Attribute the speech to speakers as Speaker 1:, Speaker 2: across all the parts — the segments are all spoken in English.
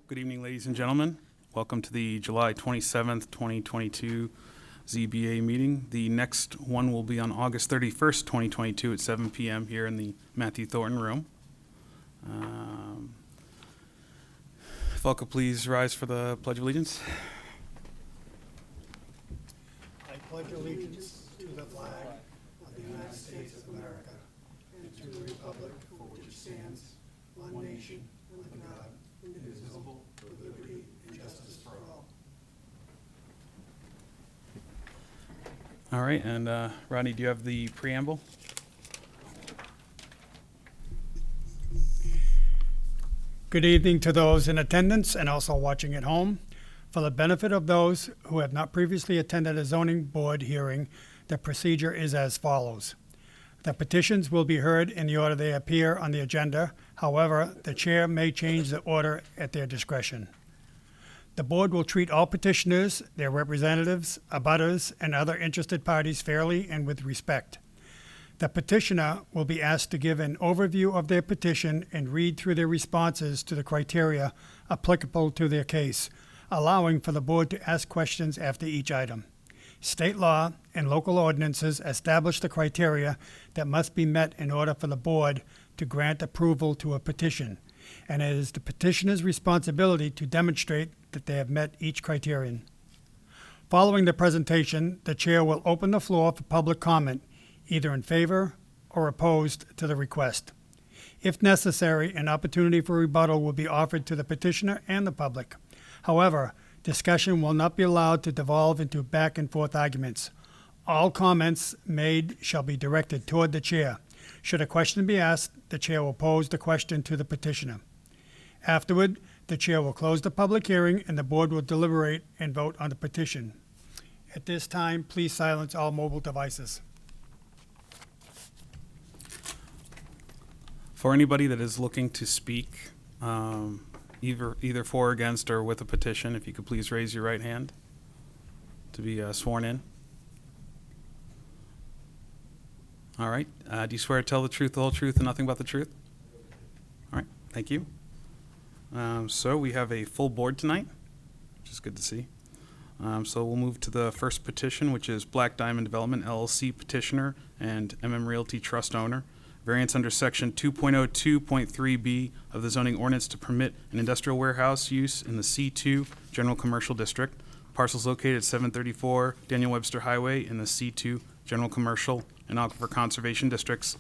Speaker 1: Good evening, ladies and gentlemen. Welcome to the July 27th, 2022 ZBA meeting. The next one will be on August 31st, 2022 at 7 p.m. here in the Matthew Thornton room. If all could please rise for the Pledge of Allegiance.
Speaker 2: I pledge allegiance to the flag of the United States of America and to the republic for which it stands, one nation, under God, indivisible, with liberty and justice for all.
Speaker 1: All right, and Rodney, do you have the preamble?
Speaker 2: Good evening to those in attendance and also watching at home. For the benefit of those who have not previously attended a zoning board hearing, the procedure is as follows. The petitions will be heard in the order they appear on the agenda. However, the chair may change the order at their discretion. The board will treat all petitioners, their representatives, abutters, and other interested parties fairly and with respect. The petitioner will be asked to give an overview of their petition and read through their responses to the criteria applicable to their case, allowing for the board to ask questions after each item. State law and local ordinances establish the criteria that must be met in order for the board to grant approval to a petition, and it is the petitioner's responsibility to demonstrate that they have met each criterion. Following the presentation, the chair will open the floor for public comment, either in favor or opposed to the request. If necessary, an opportunity for rebuttal will be offered to the petitioner and the public. However, discussion will not be allowed to devolve into back and forth arguments. All comments made shall be directed toward the chair. Should a question be asked, the chair will pose the question to the petitioner. Afterward, the chair will close the public hearing and the board will deliberate and vote on the petition. At this time, please silence all mobile devices.
Speaker 1: For anybody that is looking to speak, either for or against or with a petition, if you could please raise your right hand to be sworn in. All right. Do you swear to tell the truth, the whole truth, and nothing but the truth? All right. Thank you. So we have a full board tonight, which is good to see. So we'll move to the first petition, which is Black Diamond Development LLC petitioner and MM Realty Trust owner. Variance under section 2.02.3B of the zoning ordinance to permit an industrial warehouse use in the C2 General Commercial District. Parcels located at 734 Daniel Webster Highway in the C2 General Commercial and Aquifer Conservation Districts.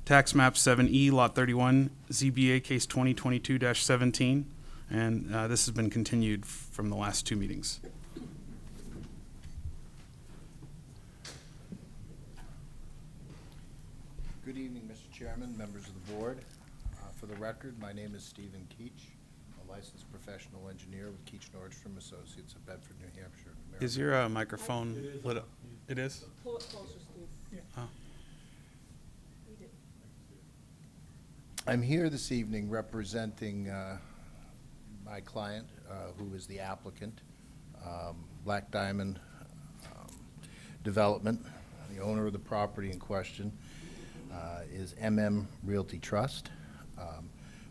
Speaker 1: Tax map 7E, lot 31, ZBA case 2022-17. And this has been continued from the last two meetings.
Speaker 3: Good evening, Mr. Chairman, members of the board. For the record, my name is Stephen Keach, a licensed professional engineer with Keach Nordstrom Associates of Bedford, New Hampshire.
Speaker 1: Is your microphone lit up? It is?
Speaker 4: Pull it closer, Steve.
Speaker 2: Yeah.
Speaker 1: Oh.
Speaker 3: I'm here this evening representing my client, who is the applicant, Black Diamond Development. The owner of the property in question is MM Realty Trust.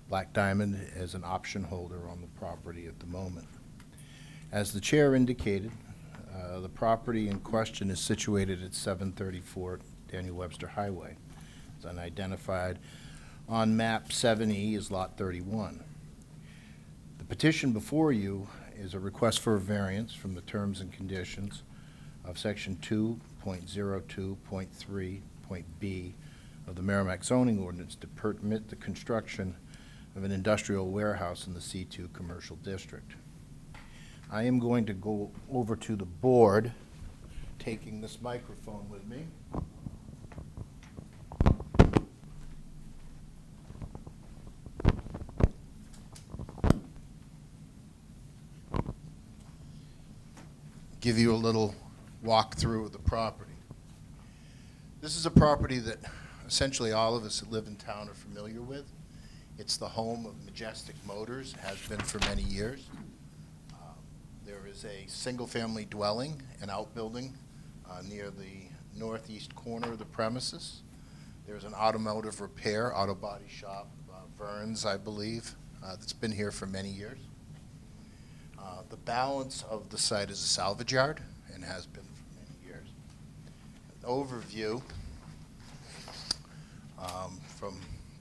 Speaker 3: Black Diamond is an option holder on the property at the moment. As the chair indicated, the property in question is situated at 734 Daniel Webster Highway. It's unidentified on map 7E is lot 31. The petition before you is a request for a variance from the terms and conditions of section 2.02.3.B of the Merrimack zoning ordinance to permit the construction of an industrial warehouse in the C2 commercial district. I am going to go over to the board, taking this microphone with me. Give you a little walkthrough of the property. This is a property that essentially all of us that live in town are familiar with. It's the home of Majestic Motors, has been for many years. There is a single-family dwelling, an outbuilding near the northeast corner of the premises. There's an automotive repair, auto body shop, Vern's, I believe, that's been here for many years. The balance of the site is a salvage yard and has been for many years. An overview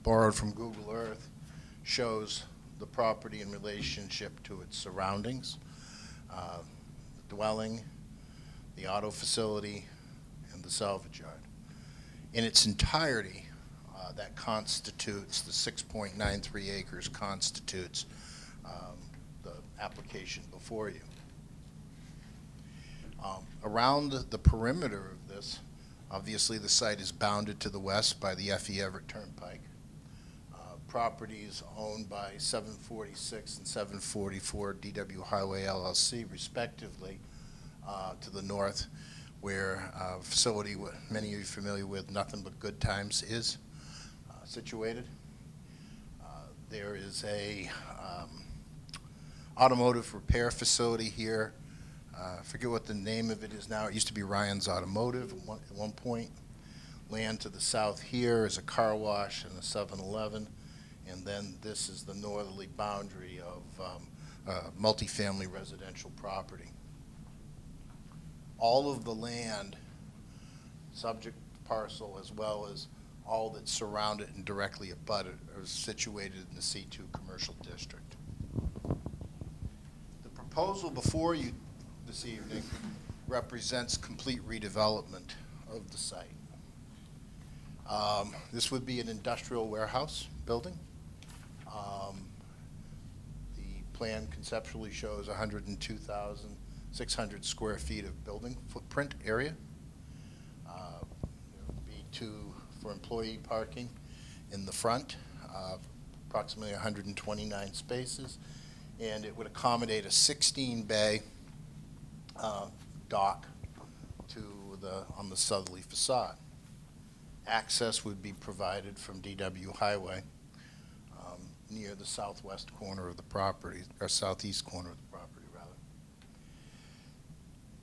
Speaker 3: borrowed from Google Earth shows the property in relationship to its surroundings, the dwelling, the auto facility, and the salvage yard. In its entirety, that constitutes, the 6.93 acres constitutes the application before you. Around the perimeter of this, obviously the site is bounded to the west by the F.E. Everett Turnpike. Properties owned by 746 and 744 DW Highway LLC respectively to the north, where a facility many of you are familiar with, Nothing But Good Times, is situated. There is a automotive repair facility here. I forget what the name of it is now. It used to be Ryan's Automotive at one point. Land to the south here is a car wash and a 7-Eleven. And then this is the northerly boundary of multifamily residential property. All of the land, subject parcel, as well as all that surround it and directly abut it, are situated in the C2 commercial district. The proposal before you this evening represents complete redevelopment of the site. This would be an industrial warehouse building. The plan conceptually shows 102,600 square feet of building footprint area. There would be for employee parking in the front, approximately 129 spaces, and it would accommodate a 16-bay dock on the southerly facade. Access would be provided from DW Highway near the southwest corner of the property, or southeast corner of the property, rather.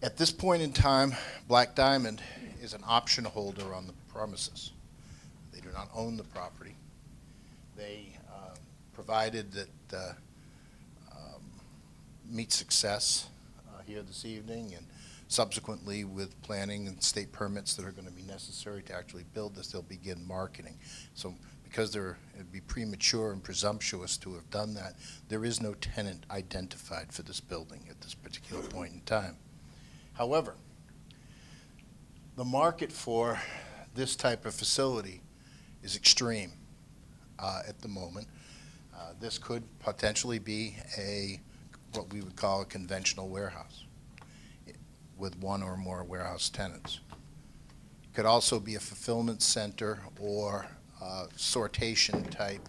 Speaker 3: At this point in time, Black Diamond is an option holder on the premises. They do not own the property. They provided that meet success here this evening, and subsequently with planning and state permits that are going to be necessary to actually build this, they'll begin marketing. So because it'd be premature and presumptuous to have done that, there is no tenant identified for this building at this particular point in time. However, the market for this type of facility is extreme at the moment. This could potentially be what we would call a conventional warehouse with one or more warehouse tenants. It could also be a fulfillment center or sortation type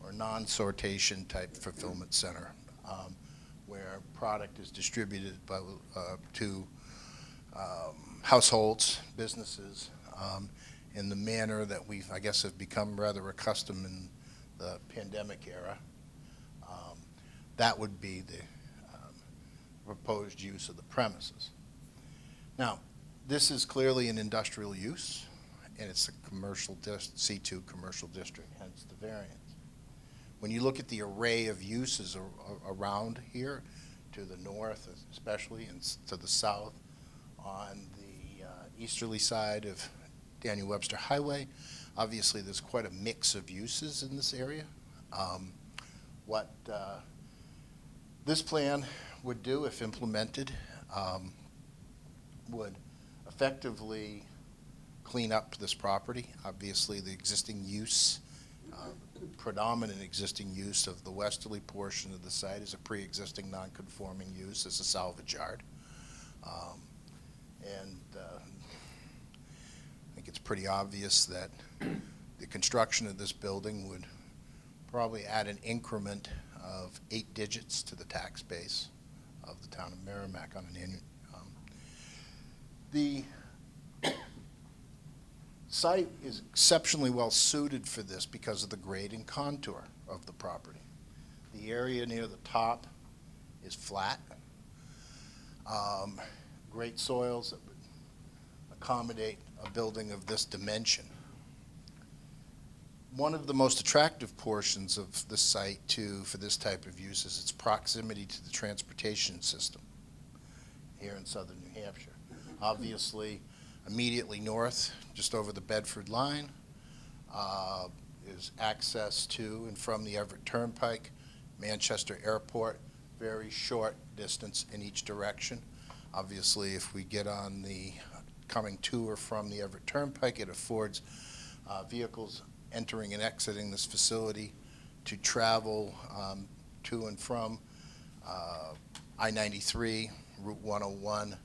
Speaker 3: or non-sortation type fulfillment center where product is distributed to households, businesses, in the manner that we, I guess, have become rather accustomed in the pandemic era. That would be the proposed use of the premises. Now, this is clearly an industrial use, and it's a commercial C2 commercial district, hence the variance. When you look at the array of uses around here, to the north especially, and to the south, on the easterly side of Daniel Webster Highway, obviously there's quite a mix of uses in this area. What this plan would do, if implemented, would effectively clean up this property. Obviously, the existing use, predominant existing use of the westerly portion of the site is a pre-existing non-conforming use as a salvage yard. I think it's pretty obvious that the construction of this building would probably add an increment of 8 digits to the tax base of the town of Merrimack on an annual. The site is exceptionally well suited for this because of the grade and contour of the property. The area near the top is flat. Great soils that would accommodate a building of this dimension. One of the most attractive portions of the site for this type of use is its proximity to the transportation system here in southern New Hampshire. Obviously, immediately north, just over the Bedford line, is access to and from the Everett Turnpike, Manchester Airport, very short distance in each direction. Obviously, if we get on the coming to or from the Everett Turnpike, it affords vehicles entering and exiting this facility to travel to and from I-93, Route 101,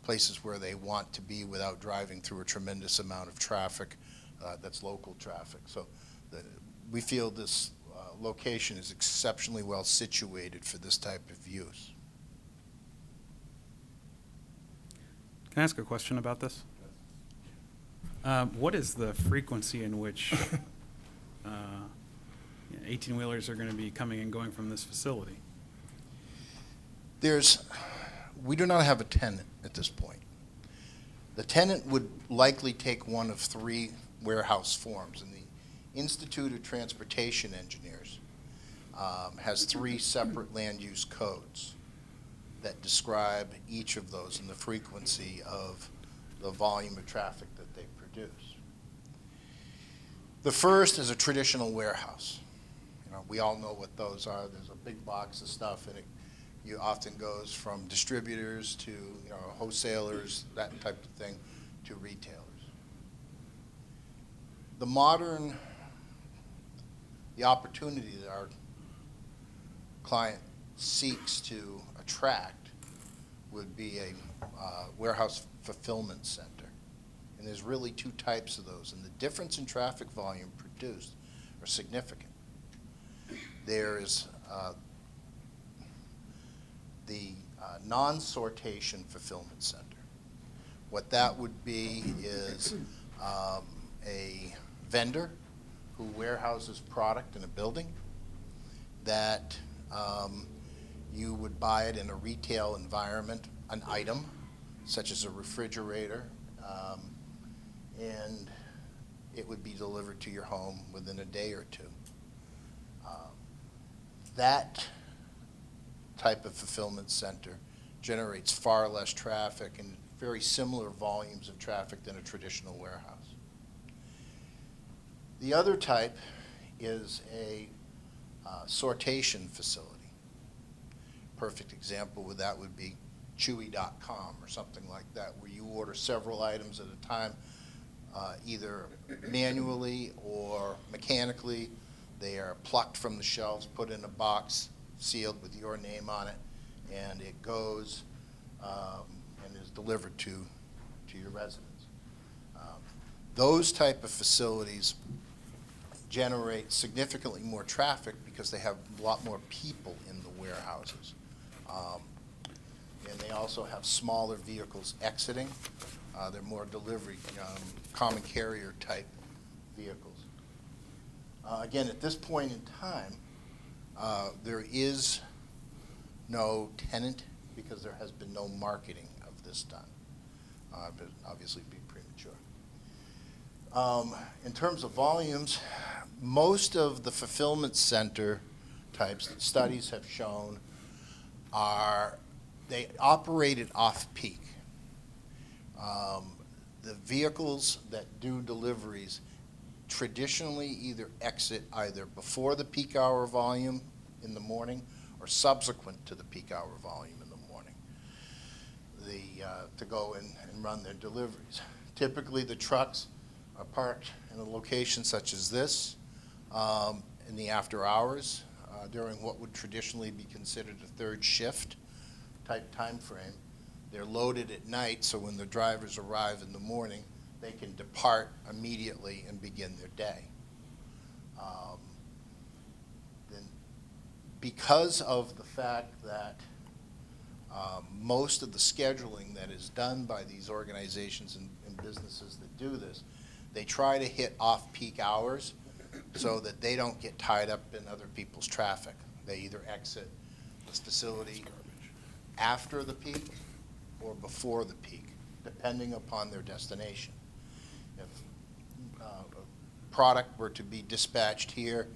Speaker 3: places where they want to be without driving through a tremendous amount of traffic that's local traffic. So we feel this location is exceptionally well situated for this type of use.
Speaker 1: Can I ask a question about this? What is the frequency in which 18-wheelers are going to be coming and going from this facility?
Speaker 3: We do not have a tenant at this point. The tenant would likely take one of three warehouse forms, and the Institute of Transportation Engineers has three separate land use codes that describe each of those and the frequency of the volume of traffic that they produce. The first is a traditional warehouse. We all know what those are. There's a big box of stuff, and it often goes from distributors to wholesalers, that type of thing, to retailers. The opportunity that our client seeks to attract would be a warehouse fulfillment center. And there's really two types of those, and the difference in traffic volume produced are significant. There is the Non-Sortation fulfillment center. What that would be is a vendor who warehouses product in a building that you would buy it in a retail environment, an item such as a refrigerator, and it would be delivered to your home within a day or two. That type of fulfillment center generates far less traffic and very similar volumes of traffic than a traditional warehouse. The other type is a sortation facility. Perfect example with that would be Chewy.com or something like that, where you order several items at a time, either manually or mechanically. They are plucked from the shelves, put in a box, sealed with your name on it, and it goes and is delivered to your residence. Those type of facilities generate significantly more traffic because they have a lot more people in the warehouses. And they also have smaller vehicles exiting. They're more delivery, common carrier type vehicles. Again, at this point in time, there is no tenant because there has been no marketing of this done. But obviously be premature. In terms of volumes, most of the fulfillment center types that studies have shown they operated off-peak. The vehicles that do deliveries traditionally either exit either before the peak hour volume in the morning or subsequent to the peak hour volume in the morning to go and run their deliveries. Typically, the trucks are parked in a location such as this in the after hours during what would traditionally be considered a third shift type time frame. They're loaded at night, so when the drivers arrive in the morning, they can depart immediately and begin their day. Then, because of the fact that most of the scheduling that is done by these organizations and businesses that do this, they try to hit off-peak hours so that they don't get tied up in other people's traffic. They either exit this facility after the peak or before the peak, depending upon their destination. If product were to be dispatched here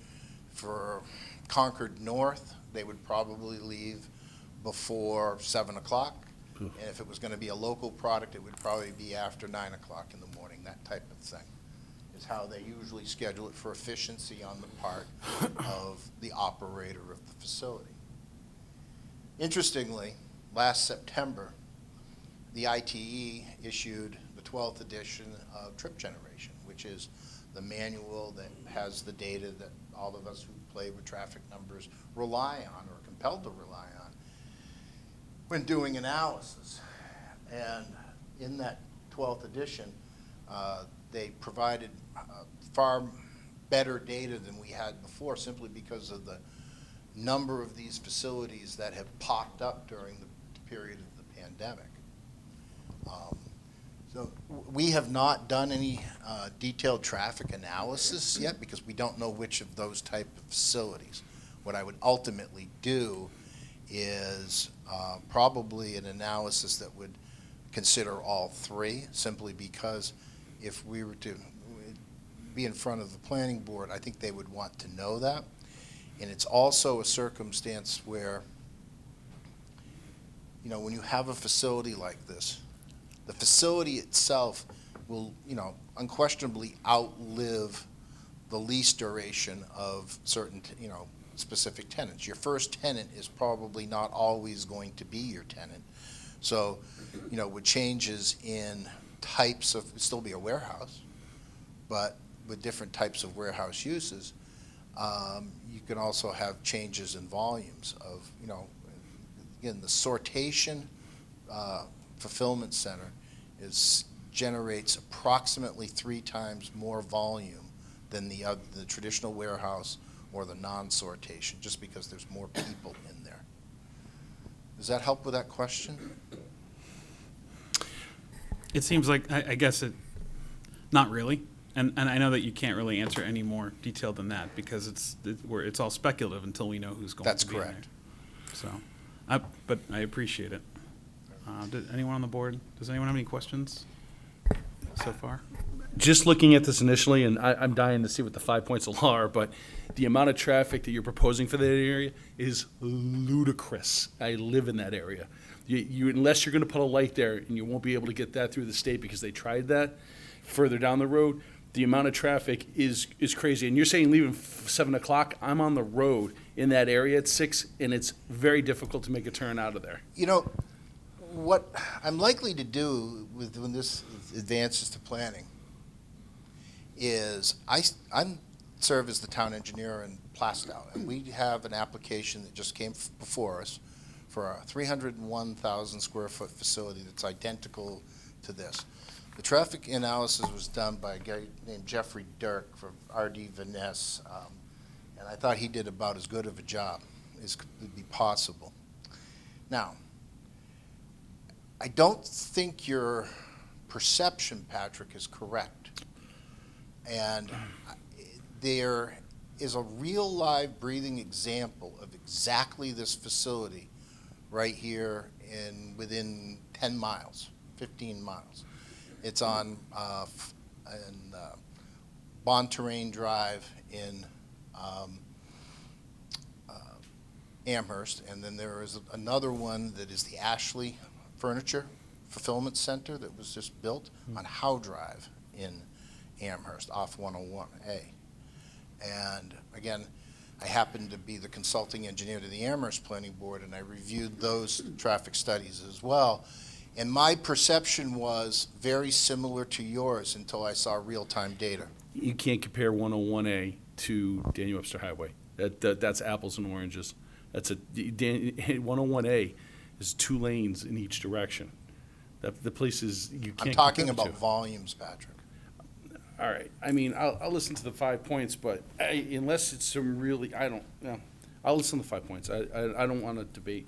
Speaker 3: for Concord North, they would probably leave before 7 o'clock. And if it was going to be a local product, it would probably be after 9 o'clock in the morning, that type of thing is how they usually schedule it for efficiency on the part of the operator of the facility. Interestingly, last September, the ITE issued the 12th edition of Trip Generation, which is the manual that has the data that all of us who play with traffic numbers rely on or are compelled to rely on when doing analysis. And in that 12th edition, they provided far better data than we had before, simply because of the number of these facilities that have popped up during the period of the pandemic. So we have not done any detailed traffic analysis yet because we don't know which of those type of facilities. What I would ultimately do is probably an analysis that would consider all three, simply because if we were to be in front of the planning board, I think they would want to know that. And it's also a circumstance where, you know, when you have a facility like this, the facility itself will, you know, unquestionably outlive the lease duration of certain, you know, specific tenants. Your first tenant is probably not always going to be your tenant. So, you know, with changes in types of, it'd still be a warehouse, but with different types of warehouse uses, you can also have changes in volumes of, you know, again, the sortation fulfillment center generates approximately 3 times more volume than the traditional warehouse or the non-sortation, just because there's more people in there. Does that help with that question?
Speaker 1: It seems like, I guess not really. And I know that you can't really answer any more detailed than that because it's all speculative until we know who's going
Speaker 3: That's
Speaker 1: to be in
Speaker 3: correct.
Speaker 1: there. So, but I appreciate it. Did anyone on the board, does anyone have any questions so far?
Speaker 4: Just looking at this initially, and I'm dying to see what the 5 points of law are, but the amount of traffic that you're proposing for that area is ludicrous. I live in that area. You unless you're going to put a light there, and you won't be able to get that through the state because they tried that further down the road. The amount of traffic is crazy. And you're saying leaving 7 o'clock. I'm on the road in that area at 6, and it's very difficult to make a turn out of there.
Speaker 3: You know, what I'm likely to do when this advances to planning is I serve as the town engineer in Plastow, and we have an application that just came before us for a 301,000 square foot facility that's identical to this. The traffic analysis was done by a guy named Jeffrey Dirk from R.D. Vaness, and I thought he did about as good of a job as could be possible. Now, I don't think your perception, Patrick, is correct. And there is a real live breathing example of exactly this facility right here within 10 miles, 15 miles. It's on Bon Terrain Drive in Amherst, and then there is another one that is the Ashley Furniture Fulfillment Center that was just built on Howe Drive in Amherst off 101A. And again, I happen to be the consulting engineer to the Amherst Planning Board, and I reviewed those traffic studies as well. And my perception was very similar to yours until I saw real-time data.
Speaker 4: You can't compare 101A to Daniel Webster Highway. That's apples and oranges. 101A is 2 lanes in each direction. The place is, you can't.
Speaker 3: I'm talking
Speaker 4: compare the
Speaker 3: about
Speaker 4: two.
Speaker 3: volumes, Patrick.
Speaker 4: All right. I mean, I'll listen to the 5 points, but unless it's some really, I don't, you know, I'll listen to the 5 points. I don't want to debate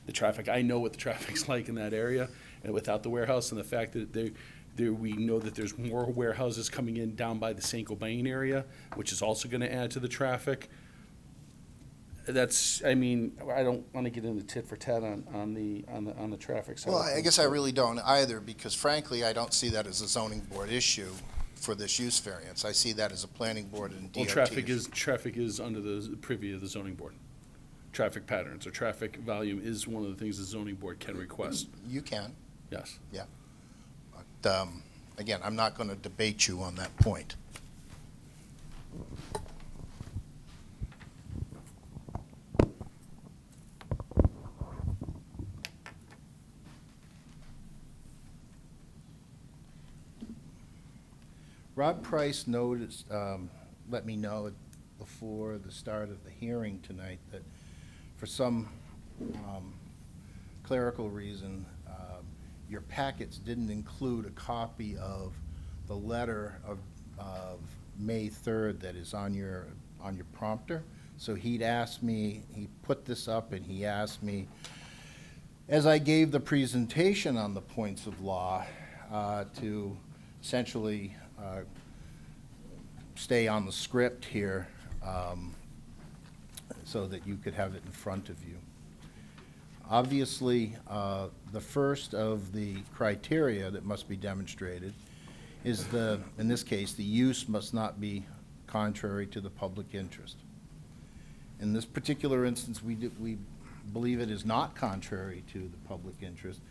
Speaker 4: the traffic. I know what the traffic's like in that area, and without the warehouse, and the fact that we know that there's more warehouses coming in down by the St. Gobain area, which is also going to add to the traffic. That's, I mean, I don't want to get into tit for tat on the traffic side.
Speaker 3: Well, I guess I really don't either, because frankly, I don't see that as a zoning board issue for this use variance. I see that as a planning board and
Speaker 4: Well,
Speaker 3: DOT.
Speaker 4: traffic is under the purview of the zoning board. Traffic patterns or traffic volume is one of the things the zoning board can request.
Speaker 3: You can,
Speaker 4: Yes.
Speaker 3: but, again, I'm not going to debate you on that point. Rob Price noticed, let me know before the start of the hearing tonight that for some clerical reason, your packets didn't include a copy of the letter of May 3rd that is on your prompter. So he'd asked me, he put this up and he asked me, as I gave the presentation on the points of law, to essentially stay on the script here so that you could have it in front of you. Obviously, the first of the criteria that must be demonstrated is in this case, the use must not be contrary to the public interest. In this particular instance, we believe it is not contrary to the public interest.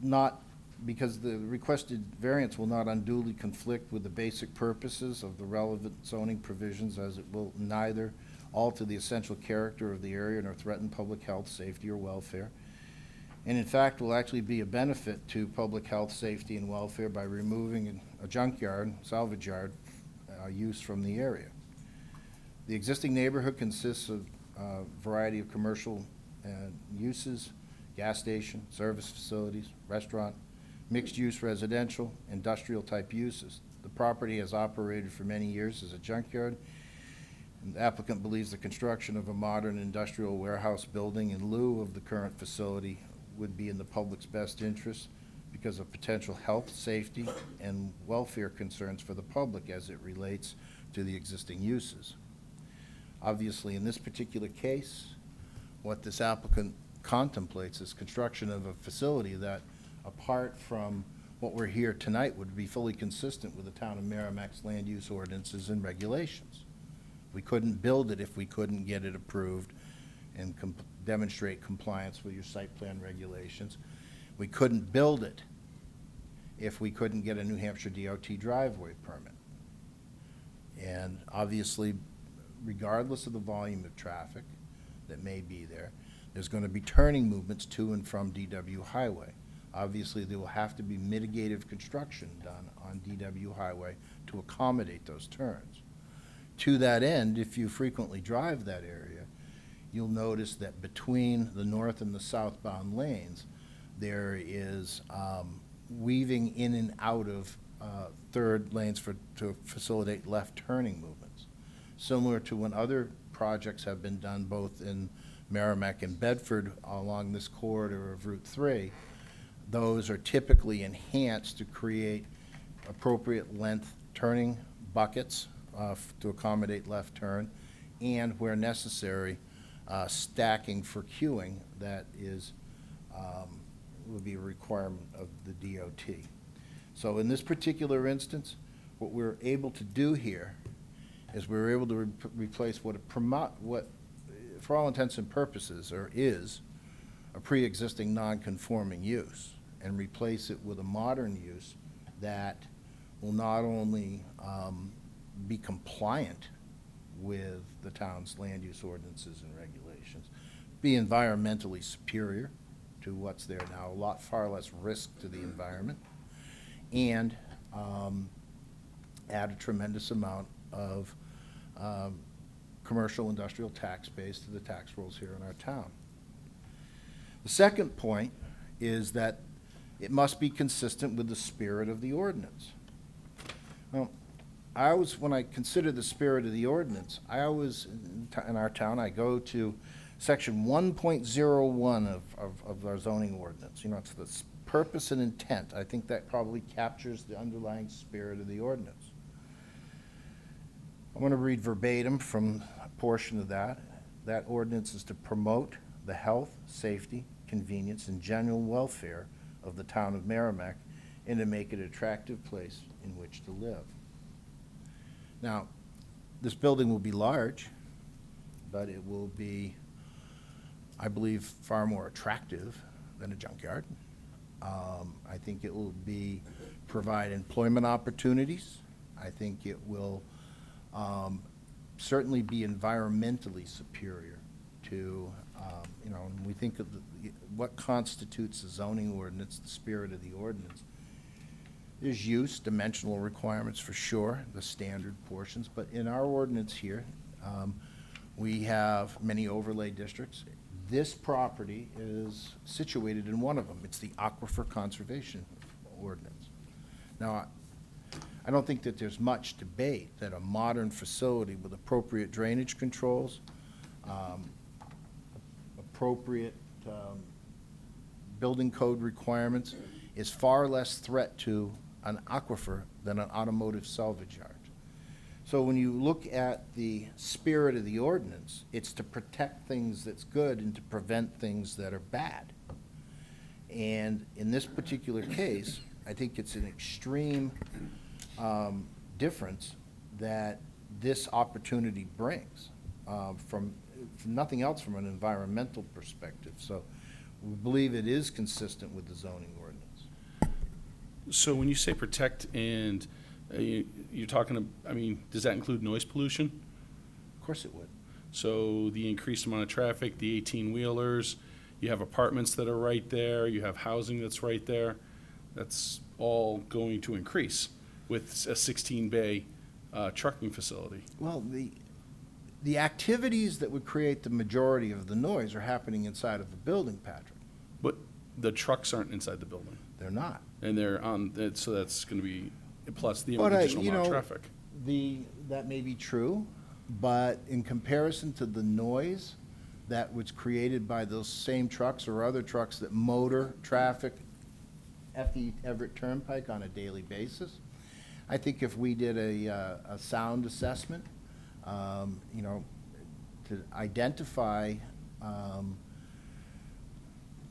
Speaker 3: Not because the requested variance will not unduly conflict with the basic purposes of the relevant zoning provisions, as it will neither alter the essential character of the area nor threaten public health, safety, or welfare. And in fact, will actually be a benefit to public health, safety, and welfare by removing a junkyard, salvage yard use from the area. The existing neighborhood consists of a variety of commercial uses, gas station, service facilities, restaurant, mixed-use residential, industrial-type uses. The property has operated for many years as a junkyard, and the applicant believes the construction of a modern industrial warehouse building in lieu of the current facility would be in the public's best interest because of potential health, safety, and welfare concerns for the public as it relates to the existing uses. Obviously, in this particular case, what this applicant contemplates is construction of a facility that, apart from what we're here tonight, would be fully consistent with the town of Merrimack's land use ordinances and regulations. We couldn't build it if we couldn't get it approved and demonstrate compliance with your site plan regulations. We couldn't build it if we couldn't get a New Hampshire DOT driveway permit. And obviously, regardless of the volume of traffic that may be there, there's going to be turning movements to and from DW Highway. Obviously, there will have to be mitigative construction done on DW Highway to accommodate those turns. To that end, if you frequently drive that area, you'll notice that between the north and the southbound lanes, there is weaving in and out of third lanes to facilitate left turning movements. Similar to when other projects have been done both in Merrimack and Bedford along this corridor of Route 3, those are typically enhanced to create appropriate length turning buckets to accommodate left turn, and where necessary, stacking for queuing that will be a requirement of the DOT. So in this particular instance, what we're able to do here is we're able to replace what for all intents and purposes, is a pre-existing non-conforming use, and replace it with a modern use that will not only be compliant with the town's land use ordinances and regulations, be environmentally superior to what's there now, far less risk to the environment, and add a tremendous amount of commercial industrial tax base to the tax rolls here in our town. The second point is that it must be consistent with the spirit of the ordinance. Well, when I consider the spirit of the ordinance, I always, in our town, I go to section 1.01 of our zoning ordinance. You know, it's the purpose and intent. I think that probably captures the underlying spirit of the ordinance. I'm going to read verbatim from a portion of that. That ordinance is to promote the health, safety, convenience, and general welfare of the town of Merrimack and to make it an attractive place in which to live. Now, this building will be large, but it will be, I believe, far more attractive than a junkyard. I think it will provide employment opportunities. I think it will certainly be environmentally superior to, when we think of what constitutes a zoning ordinance, the spirit of the ordinance. There's use, dimensional requirements for sure, the standard portions, but in our ordinance here, we have many overlay districts. This property is situated in one of them. It's the Aquifer Conservation Ordinance. Now, I don't think that there's much debate that a modern facility with appropriate drainage controls, appropriate building code requirements, is far less threat to an aquifer than an automotive salvage yard. So when you look at the spirit of the ordinance, it's to protect things that's good and to prevent things that are bad. And in this particular case, I think it's an extreme difference that this opportunity brings from nothing else from an environmental perspective. So we believe it is consistent with the zoning ordinance.
Speaker 4: So when you say protect and you're talking, does that include noise pollution?
Speaker 3: Of course it would.
Speaker 4: So the increased amount of traffic, the 18-wheelers, you have apartments that are right there, you have housing that's right there, that's all going to increase with a 16-bay trucking facility.
Speaker 3: Well, the activities that would create the majority of the noise are happening inside of the building, Patrick.
Speaker 4: But the trucks aren't inside the building.
Speaker 3: They're not.
Speaker 4: And they're on, so that's going to be, plus the
Speaker 3: But,
Speaker 4: additional amount of traffic.
Speaker 3: That may be true, but in comparison to the noise that was created by those same trucks or other trucks that motor traffic at the Everett Turnpike on a daily basis, I think if we did a sound assessment, to identify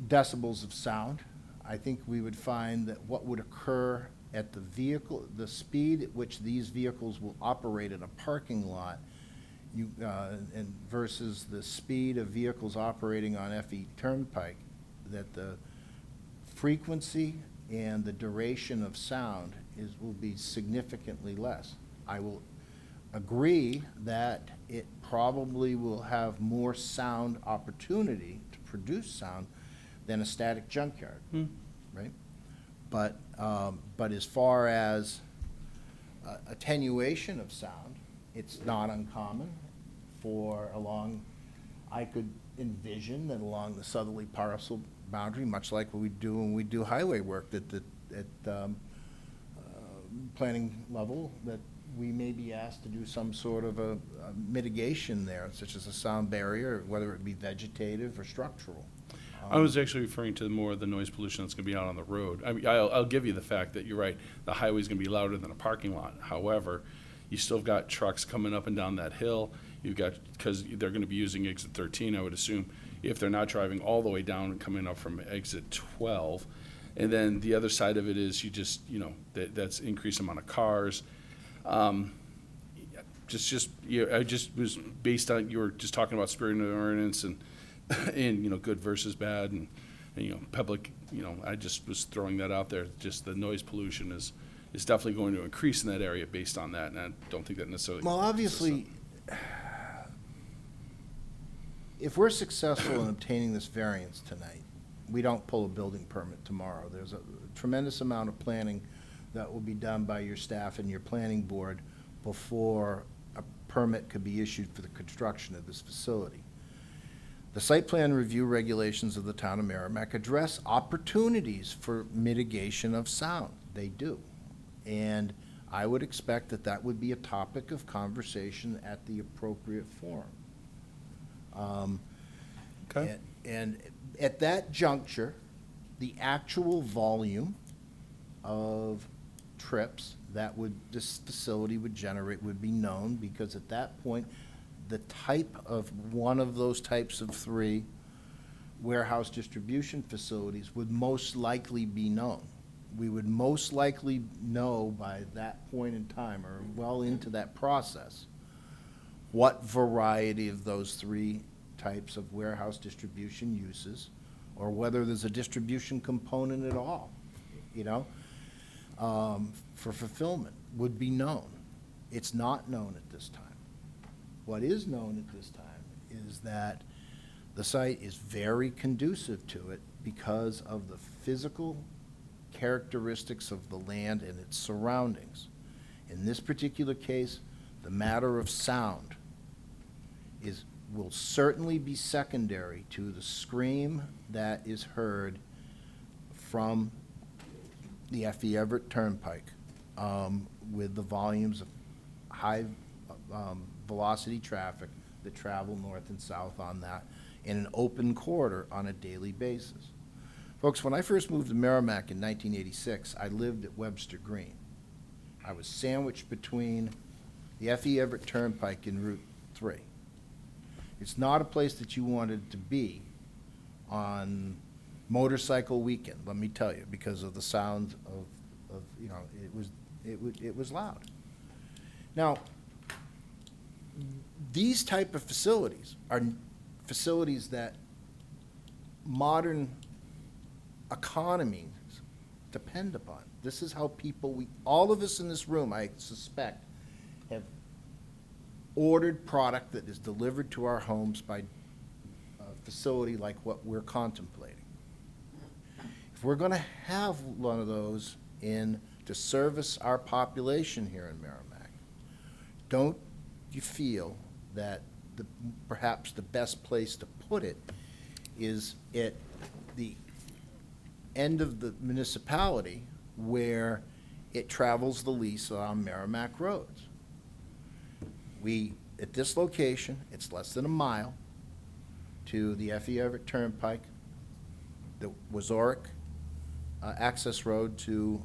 Speaker 3: decibels of sound, I think we would find that what would occur at the speed at which these vehicles will operate in a parking lot, and versus the speed of vehicles operating on FE Turnpike, that the frequency and the duration of sound will be significantly less. I will agree that it probably will have more sound opportunity to produce sound than a static junkyard, right? But as far as attenuation of sound, it's not uncommon I could envision that along the southerly parcel boundary, much like what we do when we do highway work, at planning level, that we may be asked to do some sort of a mitigation there, such as a sound barrier, whether it be vegetative or structural.
Speaker 4: I was actually referring to more of the noise pollution that's going to be out on the road. I'll give you the fact that you're right. The highway's going to be louder than a parking lot. However, you still got trucks coming up and down that hill. You've got, because they're going to be using exit 13, I would assume, if they're not driving all the way down and coming up from exit 12. And then the other side of it is that's increased amount of cars. I just was based on, you were just talking about spirit of the ordinance and good versus bad and public, I just was throwing that out there. Just the noise pollution is definitely going to increase in that area based on that, and I don't think that necessarily.
Speaker 3: Well, obviously, if we're successful in obtaining this variance tonight, we don't pull a building permit tomorrow. There's a tremendous amount of planning that will be done by your staff and your planning board before a permit could be issued for the construction of this facility. The site plan review regulations of the town of Merrimack address opportunities for mitigation of sound. They do. And I would expect that would be a topic of conversation at the appropriate forum.
Speaker 4: Okay.
Speaker 3: And at that juncture, the actual volume of trips that this facility would generate would be known, because at that point, the type of one of those types of 3 warehouse distribution facilities would most likely be known. we would most likely know by that point in time, or well into that process, what variety of those three types of warehouse distribution uses, or whether there's a distribution component at all, you know, for fulfillment would be known. It's not known at this time. What is known at this time is that the site is very conducive to it because of the physical characteristics of the land and its surroundings. In this particular case, the matter of sound will certainly be secondary to the scream that is heard from the F.E. Everett Turnpike, with the volumes of high velocity traffic that travel north and south on that in an open corridor on a daily basis. Folks, when I first moved to Merrimack in 1986, I lived at Webster Green. I was sandwiched between the F.E. Everett Turnpike and Route 3. It's not a place that you wanted to be on motorcycle weekend, let me tell you, because of the sound of you know, it was loud. Now, these type of facilities are facilities that modern economies depend upon. This is how people, all of us in this room, I suspect, have ordered product that is delivered to our homes by a facility like what we're contemplating. If we're going to have one of those in to service our population here in Merrimack, don't you feel that perhaps the best place to put it is at the end of the municipality where it travels the least on Merrimack roads? At this location, it's less than a mile to the F.E. Everett Turnpike, the Wazoric access road to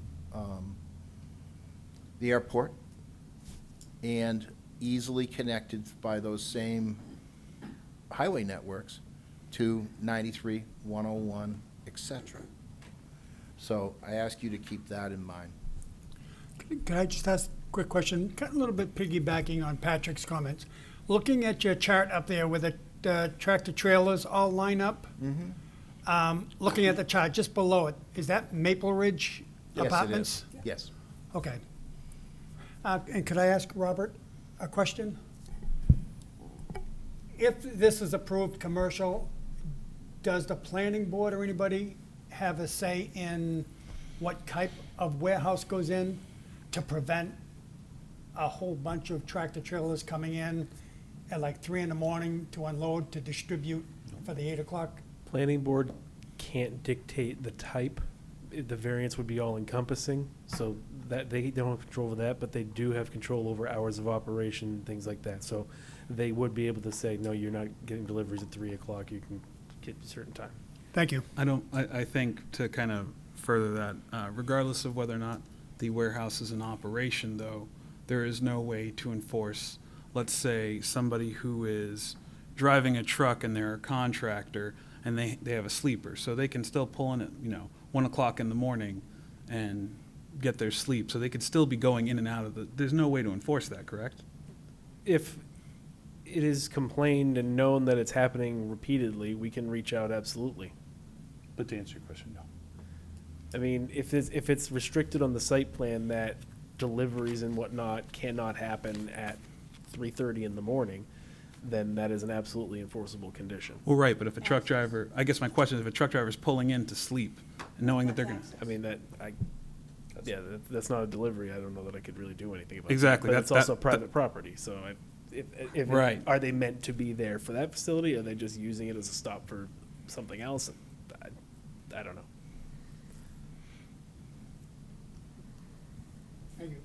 Speaker 3: the airport, and easily connected by those same highway networks to 93, 101, etc. So I ask you to keep that in mind.
Speaker 2: Can I just ask a quick question? A little bit piggybacking on Patrick's comments. Looking at your chart up there where the tractor trailers all line up, looking at the chart just below it, is that Maple Ridge Apartments?
Speaker 3: Yes, it is. Yes.
Speaker 2: Okay. And could I ask Robert a question? If this is approved commercial, does the planning board or anybody have a say in what type of warehouse goes in to prevent a whole bunch of tractor trailers coming in at like 3 in the morning to unload, to distribute for the 8 o'clock?
Speaker 5: Planning board can't dictate the type. The variance would be all encompassing, so that they don't have control over that, but they do have control over hours of operation, things like that. So they would be able to say, no, you're not getting deliveries at 3 o'clock, you can get a certain time.
Speaker 2: Thank you.
Speaker 1: I think to kind of further that, regardless of whether or not the warehouse is in operation, though, there is no way to enforce, let's say, somebody who is driving a truck and they're a contractor and they have a sleeper. So they can still pull in at, 1 o'clock in the morning and get their sleep. So they could still be going in and out of there's no way to enforce that, correct?
Speaker 5: If it is complained and known that it's happening repeatedly, we can reach out, absolutely.
Speaker 4: But to answer your question, no.
Speaker 5: I mean, if it's restricted on the site plan that deliveries and whatnot cannot happen at 3:30 in the morning, then that is an absolutely enforceable condition.
Speaker 1: Well, right, but if a truck driver, I guess my question is, if a truck driver is pulling in to sleep and knowing that they're going to...
Speaker 5: I mean, that's not a delivery. I don't know that I could really do anything about
Speaker 1: Exactly.
Speaker 5: that. But it's also private property, so if
Speaker 1: Right.
Speaker 5: Are they meant to be there for that facility? Or are they just using it as a stop for something else? I don't know.
Speaker 2: Thank you.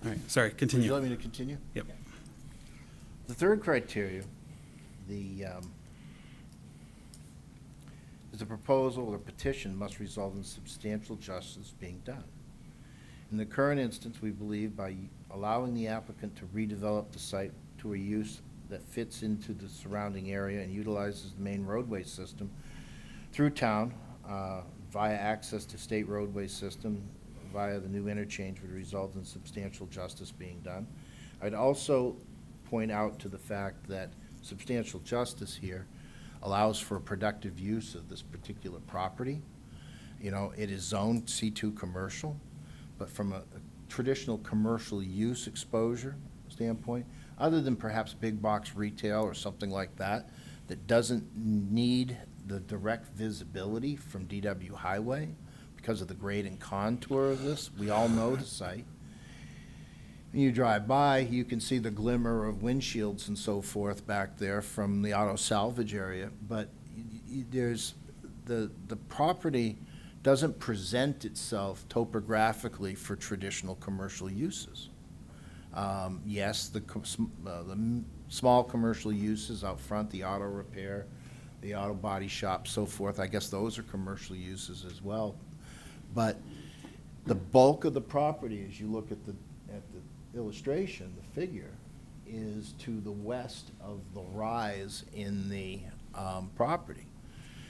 Speaker 1: All right, sorry,
Speaker 3: Would
Speaker 1: continue.
Speaker 3: you like me to continue?
Speaker 1: Yep.
Speaker 3: The third criteria, is the proposal or petition must result in substantial justice being done. In the current instance, we believe by allowing the applicant to redevelop the site to a use that fits into the surrounding area and utilizes the main roadway system through town via access to state roadway system via the new interchange would result in substantial justice being done. I'd also point out to the fact that substantial justice here allows for productive use of this particular property. You know, it is zoned C2 commercial, but from a traditional commercial use exposure standpoint, other than perhaps big box retail or something like that, that doesn't need the direct visibility from DW Highway because of the grade and contour of this. We all know the site. When you drive by, you can see the glimmer of windshields and so forth back there from the auto salvage area, but there's the property doesn't present itself topographically for traditional commercial uses. Yes, the small commercial uses out front, the auto repair, the auto body shop, so forth, I guess those are commercial uses as well. But the bulk of the property, as you look at the illustration, the figure, is to the west of the rise in the property.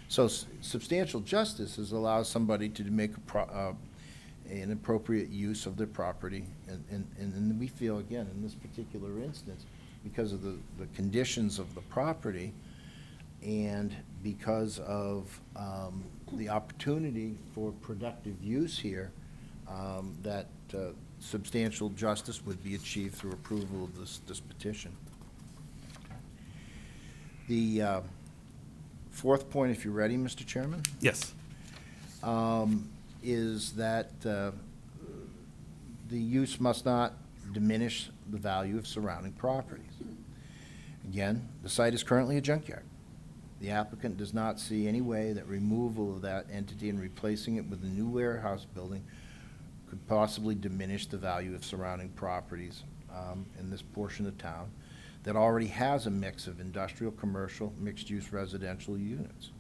Speaker 3: So substantial justice is allows somebody to make an appropriate use of their property, and we feel, again, in this particular instance, because of the conditions of the property and because of the opportunity for productive use here, that substantial justice would be achieved through approval of this petition. The fourth point, if you're ready, Mr. Chairman,
Speaker 1: Yes.
Speaker 3: is that the use must not diminish the value of surrounding properties. Again, the site is currently a junkyard. The applicant does not see any way that removal of that entity and replacing it with a new warehouse building could possibly diminish the value of surrounding properties in this portion of town that already has a mix of industrial, commercial, mixed-use residential units.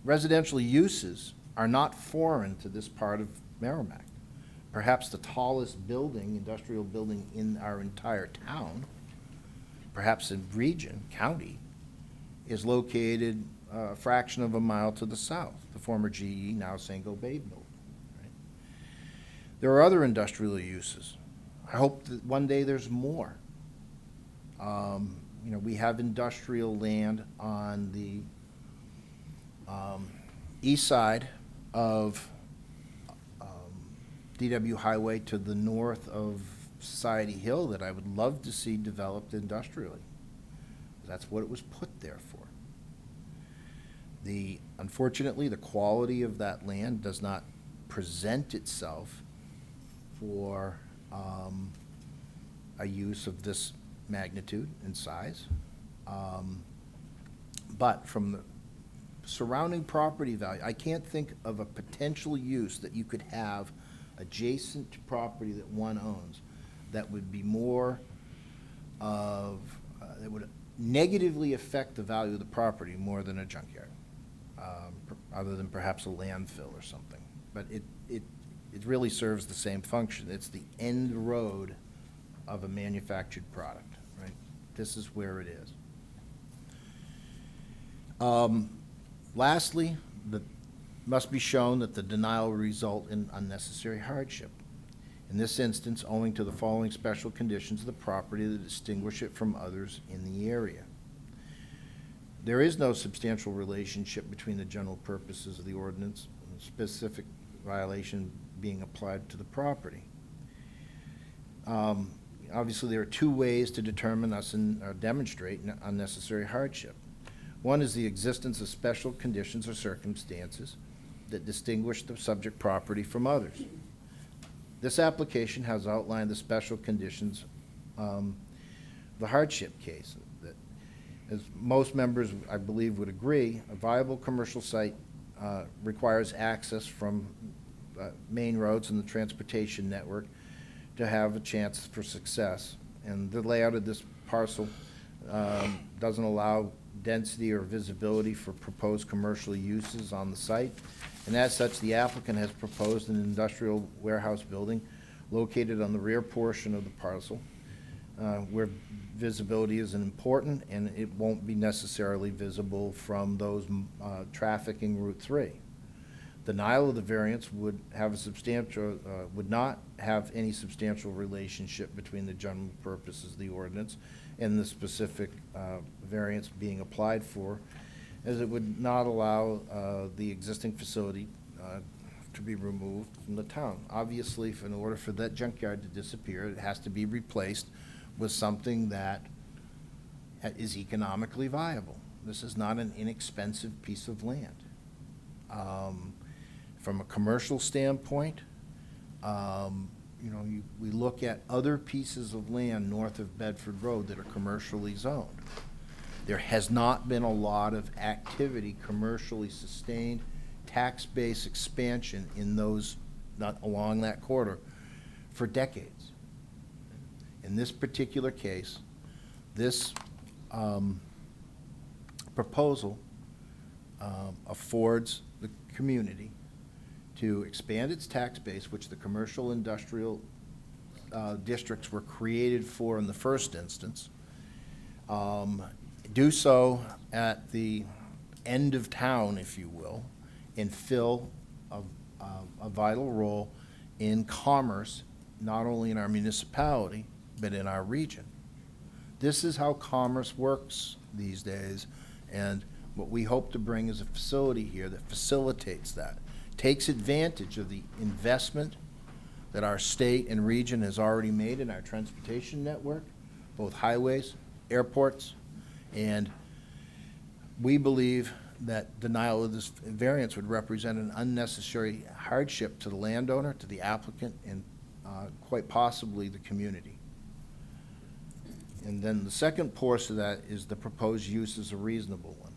Speaker 3: Residential uses are not foreign to this part of Merrimack. Perhaps the tallest building, industrial building in our entire town, perhaps in region, county, is located a fraction of a mile to the south, the former GE, now Sango Bay building. Right? There are other industrial uses. I hope that one day there's more. You know, we have industrial land on the east side of DW Highway to the north of Society Hill that I would love to see developed industrially. That's what it was put there for. Unfortunately, the quality of that land does not present itself for a use of this magnitude and size. But from the surrounding property value, I can't think of a potential use that you could have adjacent to property that one owns that would be more of, that would negatively affect the value of the property more than a junkyard, other than perhaps a landfill or something. But it really serves the same function. It's the end road of a manufactured product, right? This is where it is. Lastly, it must be shown that the denial will result in unnecessary hardship. In this instance, owing to the following special conditions of the property that distinguish it from others in the area. There is no substantial relationship between the general purposes of the ordinance and the specific violation being applied to the property. Obviously, there are two ways to determine or demonstrate unnecessary hardship. One is the existence of special conditions or circumstances that distinguish the subject property from others. This application has outlined the special conditions, the hardship case. That, as most members, I believe, would agree, a viable commercial site requires access from main roads and the transportation network to have a chance for success. And the layout of this parcel doesn't allow density or visibility for proposed commercial uses on the site. And as such, the applicant has proposed an industrial warehouse building located on the rear portion of the parcel. where visibility isn't important, and it won't be necessarily visible from those trafficking Route 3. Denial of the variance would have a substantial, would not have any substantial relationship between the general purposes of the ordinance and the specific variance being applied for, as it would not allow the existing facility to be removed from the town. Obviously, in order for that junkyard to disappear, it has to be replaced with something that is economically viable. This is not an inexpensive piece of land. From a commercial standpoint, we look at other pieces of land north of Bedford Road that are commercially zoned. There has not been a lot of activity, commercially sustained, tax base expansion in those, not along that corridor, for decades. In this particular case, this proposal affords the community to expand its tax base, which the commercial industrial districts were created for in the first instance, do so at the end of town, if you will, and fill a vital role in commerce, not only in our municipality, but in our region. This is how commerce works these days, and what we hope to bring is a facility here that facilitates that, takes advantage of the investment that our state and region has already made in our transportation network, both highways, airports, and we believe that denial of this variance would represent an unnecessary hardship to the landowner, to the applicant, and quite possibly the community. And then the second portion of that is the proposed use is a reasonable one.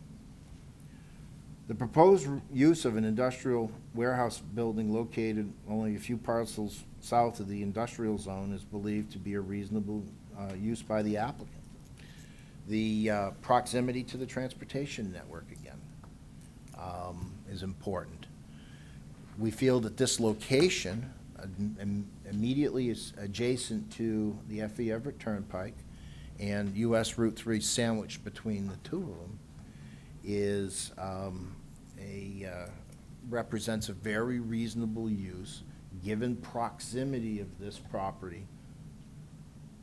Speaker 3: The proposed use of an industrial warehouse building located only a few parcels south of the industrial zone is believed to be a reasonable use by the applicant. The proximity to the transportation network, again, is important. We feel that this location, immediately is adjacent to the F.E. Everett Turnpike and U.S. Route 3 sandwiched between the two of them, is represents a very reasonable use given proximity of this property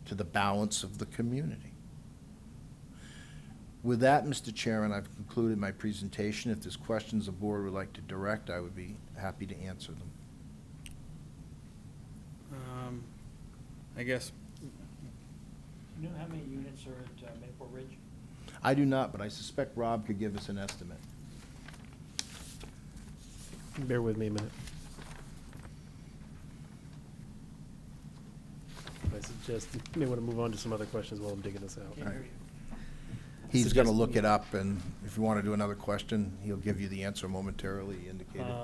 Speaker 3: to the balance of the community. With that, Mr. Chairman, I've concluded my presentation. If there's questions the board would like to direct, I would be happy to answer them.
Speaker 1: I guess,
Speaker 6: You know how many units are at Maple Ridge?
Speaker 3: I do not, but I suspect Rob could give us an estimate.
Speaker 5: Bear with me a minute. I suggest you may want to move on to some other questions while I'm digging this out.
Speaker 6: Can't hear you.
Speaker 3: He's going to look it up, and if you want to do another question, he'll give you the answer momentarily indicated.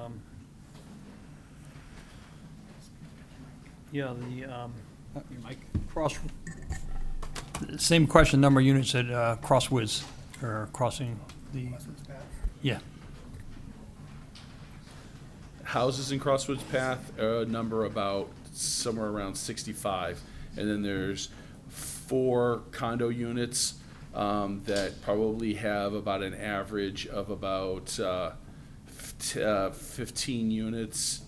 Speaker 6: Yeah, the
Speaker 1: your mic.
Speaker 6: same question, number of units at Crosswoods, or crossing the, yeah.
Speaker 4: Houses in Crossroads Path number about somewhere around 65, and then there's 4 condo units that probably have about an average of about 15 units.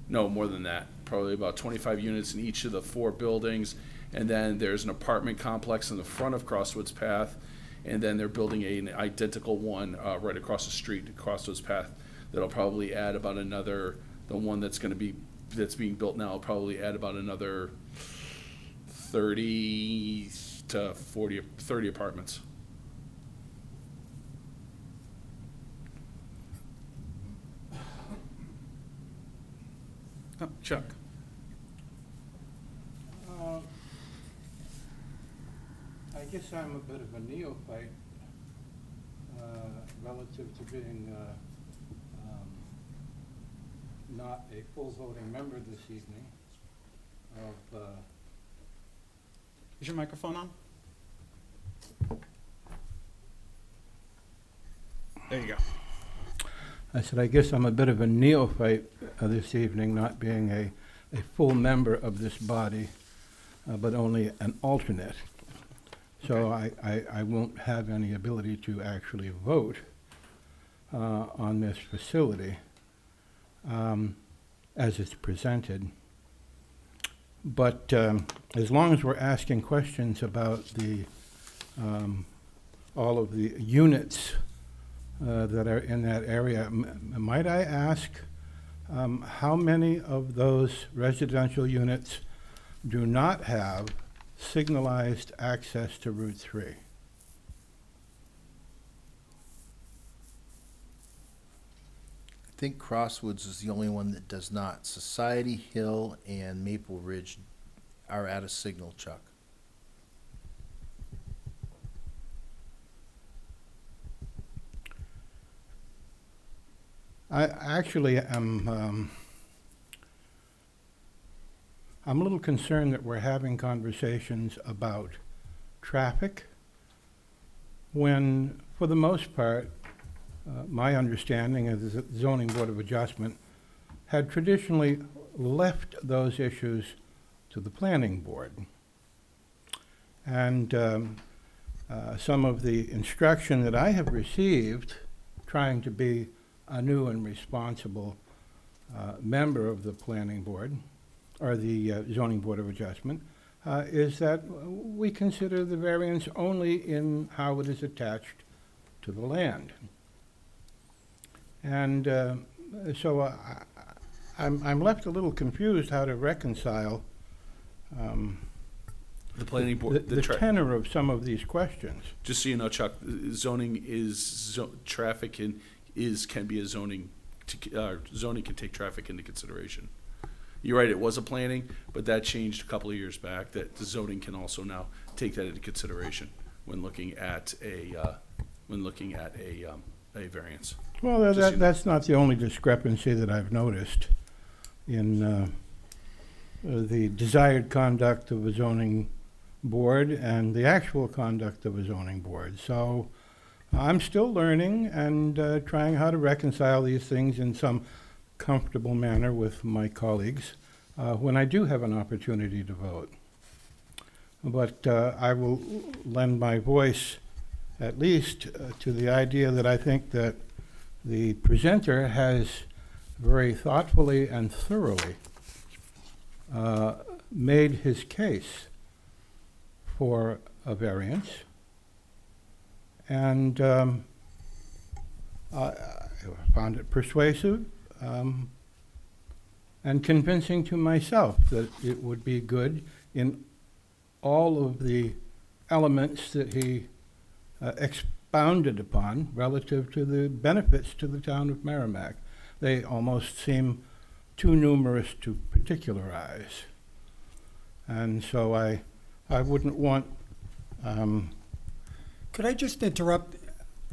Speaker 4: No, more than that. Probably about 25 units in each of the 4 buildings. And then there's an apartment complex in the front of Crossroads Path, and then they're building an identical one right across the street at Crossroads Path. That'll probably add about another, the one that's being built now will probably add about another 30 to 30 apartments.
Speaker 1: Oh, Chuck.
Speaker 7: I guess I'm a bit of a neophyte relative to being not a full voting member this evening of
Speaker 1: Is your microphone on? There you go.
Speaker 7: I said, I guess I'm a bit of a neophyte this evening, not being a full member of this body, but only an alternate. So I won't have any ability to actually vote on this facility as it's presented. But as long as we're asking questions about the all of the units that are in that area, might I ask how many of those residential units do not have signalized access to Route 3?
Speaker 3: I think Crosswoods is the only one that does not. Society Hill and Maple Ridge are at a signal, Chuck.
Speaker 7: I actually am I'm a little concerned that we're having conversations about traffic when, for the most part, my understanding of the Zoning Board of Adjustment had traditionally left those issues to the Planning Board. And some of the instruction that I have received, trying to be a new and responsible member of the Planning Board, or the Zoning Board of Adjustment, is that we consider the variance only in how it is attached to the land. And so I'm left a little confused how to reconcile
Speaker 4: The planning board,
Speaker 7: the tenor of some of these questions.
Speaker 4: just so you know, Chuck, zoning is, traffic can be a zoning, zoning can take traffic into consideration. You're right, it was a planning, but that changed a couple of years back, that the zoning can also now take that into consideration when looking at a variance.
Speaker 7: Well,
Speaker 4: Just,
Speaker 7: that's not the only discrepancy that I've noticed in the desired conduct of a zoning board and the actual conduct of a zoning board. So I'm still learning and trying how to reconcile these things in some comfortable manner with my colleagues when I do have an opportunity to vote. But I will lend my voice at least to the idea that I think that the presenter has very thoughtfully and thoroughly made his case for a variance. And I found it persuasive and convincing to myself that it would be good in all of the elements that he expounded upon relative to the benefits to the town of Merrimack. They almost seem too numerous to particularize. And so I wouldn't want...
Speaker 2: Could I just interrupt?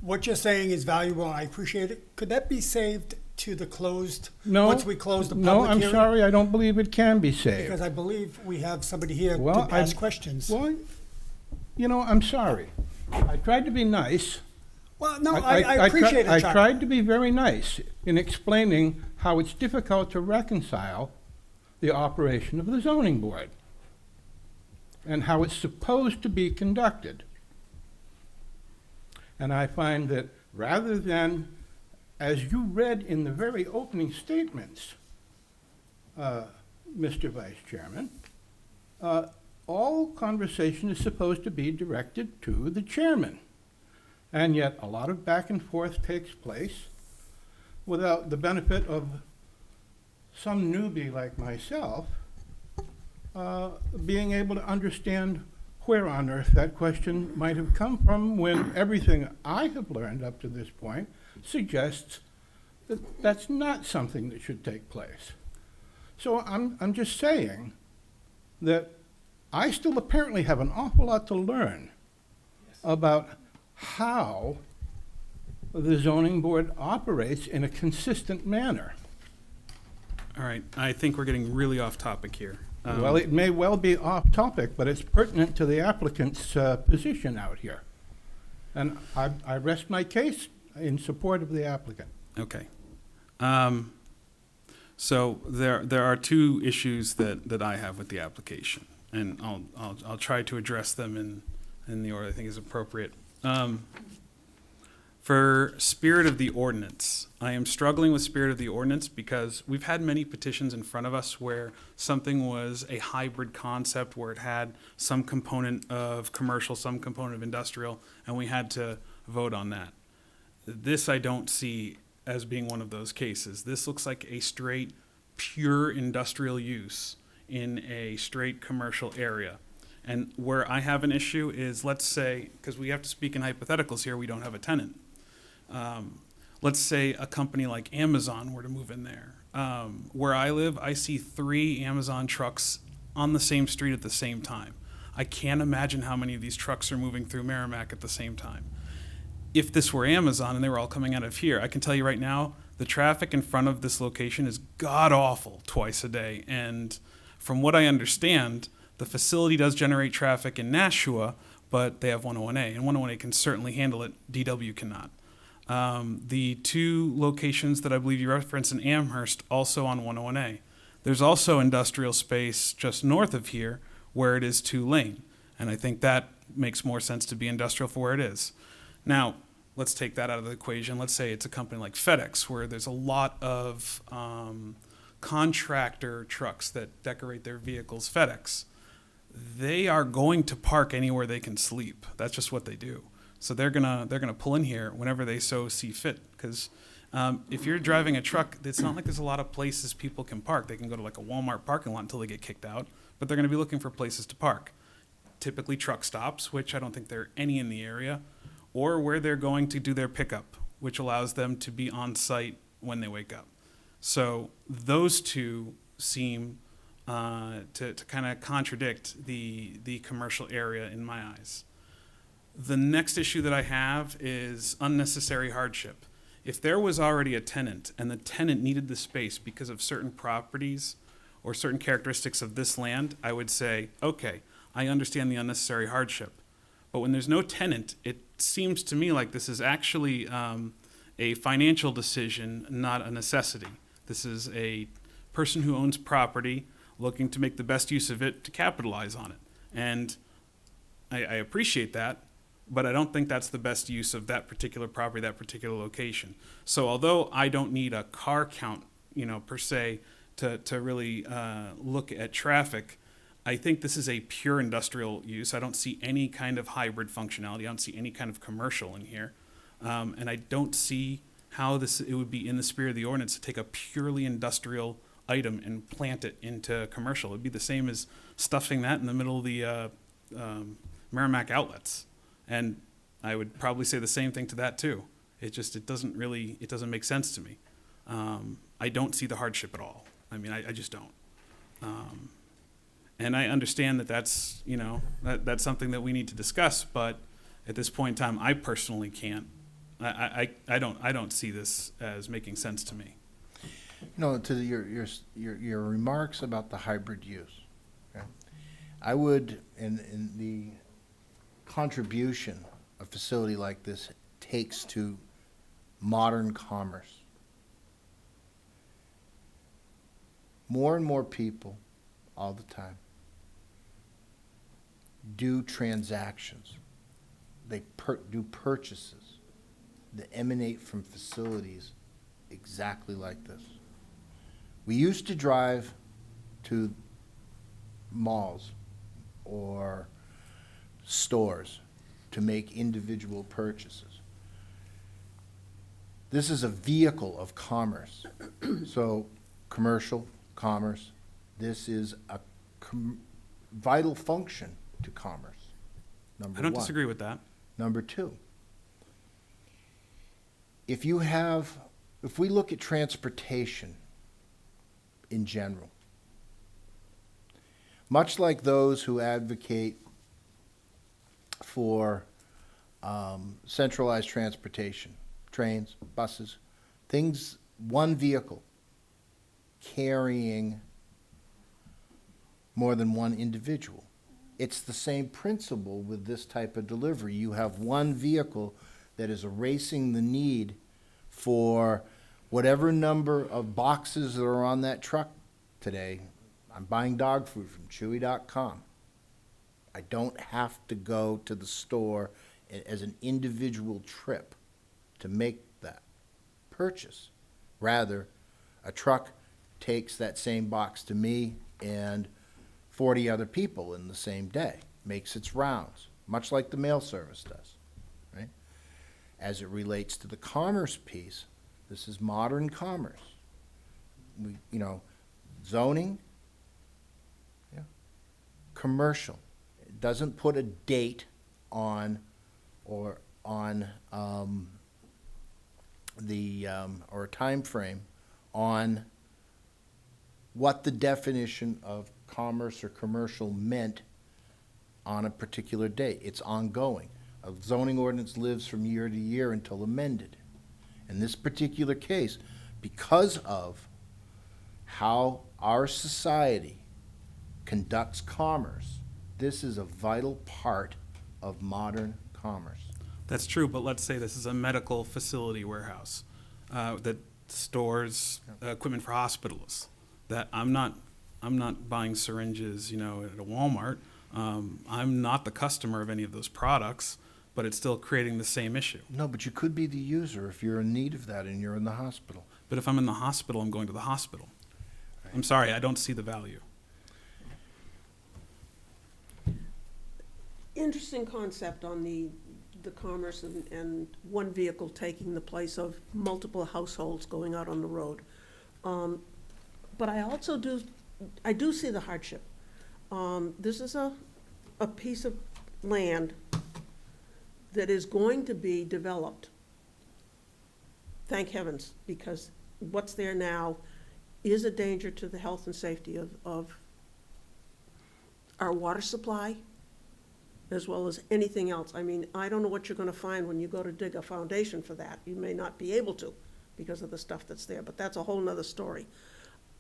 Speaker 2: What you're saying is valuable, and I appreciate it. Could that be saved to the closed,
Speaker 7: No,
Speaker 2: once we close the public
Speaker 7: no,
Speaker 2: hearing?
Speaker 7: I'm sorry, I don't believe it can be saved.
Speaker 2: Because I believe we have somebody here
Speaker 7: Well,
Speaker 2: to ask questions.
Speaker 7: Well, you know, I'm sorry. I tried to be nice.
Speaker 2: Well, no, I appreciate it,
Speaker 7: I
Speaker 2: Chuck.
Speaker 7: tried to be very nice in explaining how it's difficult to reconcile the operation of the zoning board and how it's supposed to be conducted. And I find that rather than, as you read in the very opening statements, Mr. Vice Chairman, all conversation is supposed to be directed to the chairman. And yet a lot of back and forth takes place without the benefit of some newbie like myself being able to understand where on earth that question might have come from, when everything I have learned up to this point suggests that that's not something that should take place. So I'm just saying that I still apparently have an awful lot to learn about how the zoning board operates in a consistent manner.
Speaker 1: All right, I think we're getting really off topic here.
Speaker 7: Well, it may well be off topic, but it's pertinent to the applicant's position out here. And I rest my case in support of the applicant.
Speaker 1: Okay. So there are two issues that I have with the application, and I'll try to address them in the order I think is appropriate. For spirit of the ordinance, I am struggling with spirit of the ordinance because we've had many petitions in front of us where something was a hybrid concept where it had some component of commercial, some component of industrial, and we had to vote on that. This I don't see as being one of those cases. This looks like a straight, pure industrial use in a straight commercial area. And where I have an issue is, let's say, because we have to speak in hypotheticals here, we don't have a tenant. Let's say a company like Amazon were to move in there. Where I live, I see 3 Amazon trucks on the same street at the same time. I can't imagine how many of these trucks are moving through Merrimack at the same time. If this were Amazon and they were all coming out of here, I can tell you right now, the traffic in front of this location is god-awful twice a day. And from what I understand, the facility does generate traffic in Nashua, but they have 101A, and 101A can certainly handle it. DW cannot. The 2 locations that I believe you referenced in Amherst, also on 101A. There's also industrial space just north of here where it is 2-lane, and I think that makes more sense to be industrial for where it is. Now, let's take that out of the equation. Let's say it's a company like FedEx where there's a lot of contractor trucks that decorate their vehicles FedEx. They are going to park anywhere they can sleep. That's just what they do. So they're gonna pull in here whenever they so see fit. Because if you're driving a truck, it's not like there's a lot of places people can park. They can go to like a Walmart parking lot until they get kicked out, but they're gonna be looking for places to park. Typically truck stops, which I don't think there are any in the area, or where they're going to do their pickup, which allows them to be on site when they wake up. So those 2 seem to kind of contradict the commercial area in my eyes. The next issue that I have is unnecessary hardship. If there was already a tenant and the tenant needed the space because of certain properties or certain characteristics of this land, I would say, okay, I understand the unnecessary hardship. But when there's no tenant, it seems to me like this is actually a financial decision, not a necessity. This is a person who owns property looking to make the best use of it to capitalize on it. And I appreciate that, but I don't think that's the best use of that particular property, that particular location. So although I don't need a car count, per se, to really look at traffic, I think this is a pure industrial use. I don't see any kind of hybrid functionality. I don't see any kind of commercial in here. And I don't see how it would be in the spirit of the ordinance to take a purely industrial item and plant it into commercial. It would be the same as stuffing that in the middle of the Merrimack outlets. And I would probably say the same thing to that too. It doesn't make sense to me. I don't see the hardship at all. I mean, I just don't. And I understand that that's something that we need to discuss, but at this point in time, I personally can't. I don't see this as making sense to me.
Speaker 3: To your remarks about the hybrid use, okay? I would, in the contribution a facility like this takes to modern commerce. More and more people, all the time, do transactions. They do purchases that emanate from facilities exactly like this. We used to drive to malls or stores to make individual purchases. This is a vehicle of commerce. So commercial, commerce, this is a vital function to commerce, number one.
Speaker 1: I don't disagree with that.
Speaker 3: Number 2, if we look at transportation in general, much like those who advocate for centralized transportation, trains, buses, one vehicle carrying more than one individual. It's the same principle with this type of delivery. You have one vehicle that is erasing the need for whatever number of boxes that are on that truck today. I'm buying dog food from Chewy.com. I don't have to go to the store as an individual trip to make that purchase. Rather, a truck takes that same box to me and 40 other people in the same day, makes its rounds, much like the mail service does, right? As it relates to the commerce piece, this is modern commerce. Zoning, yeah, commercial. It doesn't put a date on, or a time frame on what the definition of commerce or commercial meant on a particular date. It's ongoing. A zoning ordinance lives from year to year until amended. In this particular case, because of how our society conducts commerce, this is a vital part of modern commerce.
Speaker 1: That's true, but let's say this is a medical facility warehouse that stores equipment for hospitals. That I'm not buying syringes, at a Walmart. I'm not the customer of any of those products, but it's still creating the same issue.
Speaker 3: No, but you could be the user if you're in need of that and you're in the hospital.
Speaker 1: But if I'm in the hospital, I'm going to the hospital. I'm sorry, I don't see the value.
Speaker 8: Interesting concept on the commerce and one vehicle taking the place of multiple households going out on the road. But I also do see the hardship. This is a piece of land that is going to be developed. Thank heavens, because what's there now is a danger to the health and safety of our water supply, as well as anything else. I mean, I don't know what you're gonna find when you go to dig a foundation for that. You may not be able to because of the stuff that's there, but that's a whole nother story.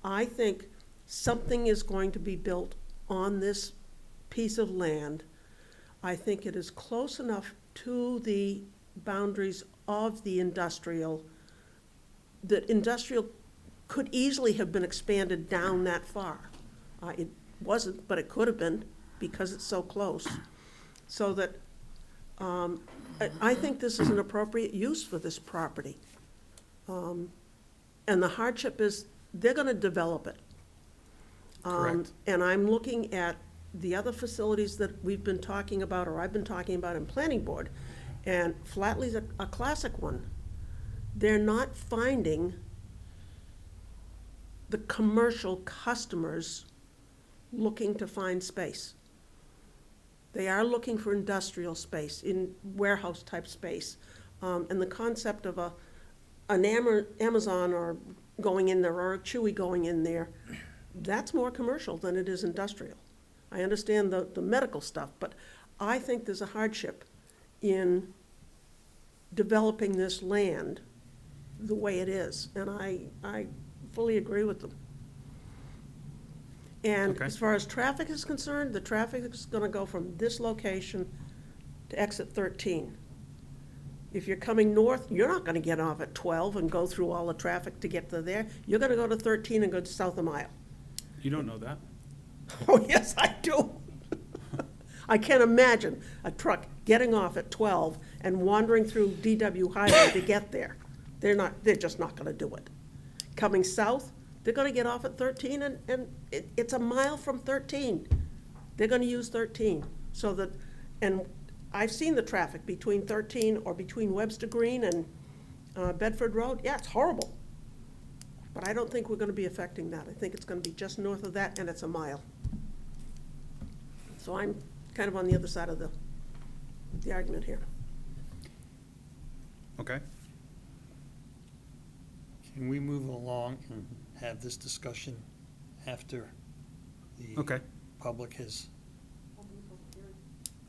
Speaker 8: I think something is going to be built on this piece of land. I think it is close enough to the boundaries of the industrial that industrial could easily have been expanded down that far. It wasn't, but it could have been because it's so close. So that I think this is an appropriate use for this property. And the hardship is they're going to develop it.
Speaker 1: Correct.
Speaker 8: And I'm looking at the other facilities that we've been talking about, or I've been talking about in planning board, and Flatley's a classic one. They're not finding the commercial customers looking to find space. They are looking for industrial space, in warehouse type space. And the concept of an Amazon or going in there, or a Chewy going in there, that's more commercial than it is industrial. I understand the medical stuff, but I think there's a hardship in developing this land the way it is, and I fully agree with them. And
Speaker 1: Okay.
Speaker 8: as far as traffic is concerned, the traffic is gonna go from this location to exit 13. If you're coming north, you're not gonna get off at 12 and go through all the traffic to get to there. You're gonna go to 13 and go to south a mile.
Speaker 1: You don't know that.
Speaker 8: Oh, yes, I do. I can't imagine a truck getting off at 12 and wandering through DW Highway to get there. They're just not gonna do it. Coming south, they're gonna get off at 13 and it's a mile from 13. They're gonna use 13, so that, and I've seen the traffic between 13 or between Webster Green and Bedford Road. Yeah, it's horrible. But I don't think we're gonna be affecting that. I think it's gonna be just north of that, and it's a mile. So I'm kind of on the other side of the argument here.
Speaker 1: Okay.
Speaker 6: Can we move along and have this discussion after the
Speaker 1: Okay.
Speaker 6: public has?
Speaker 1: All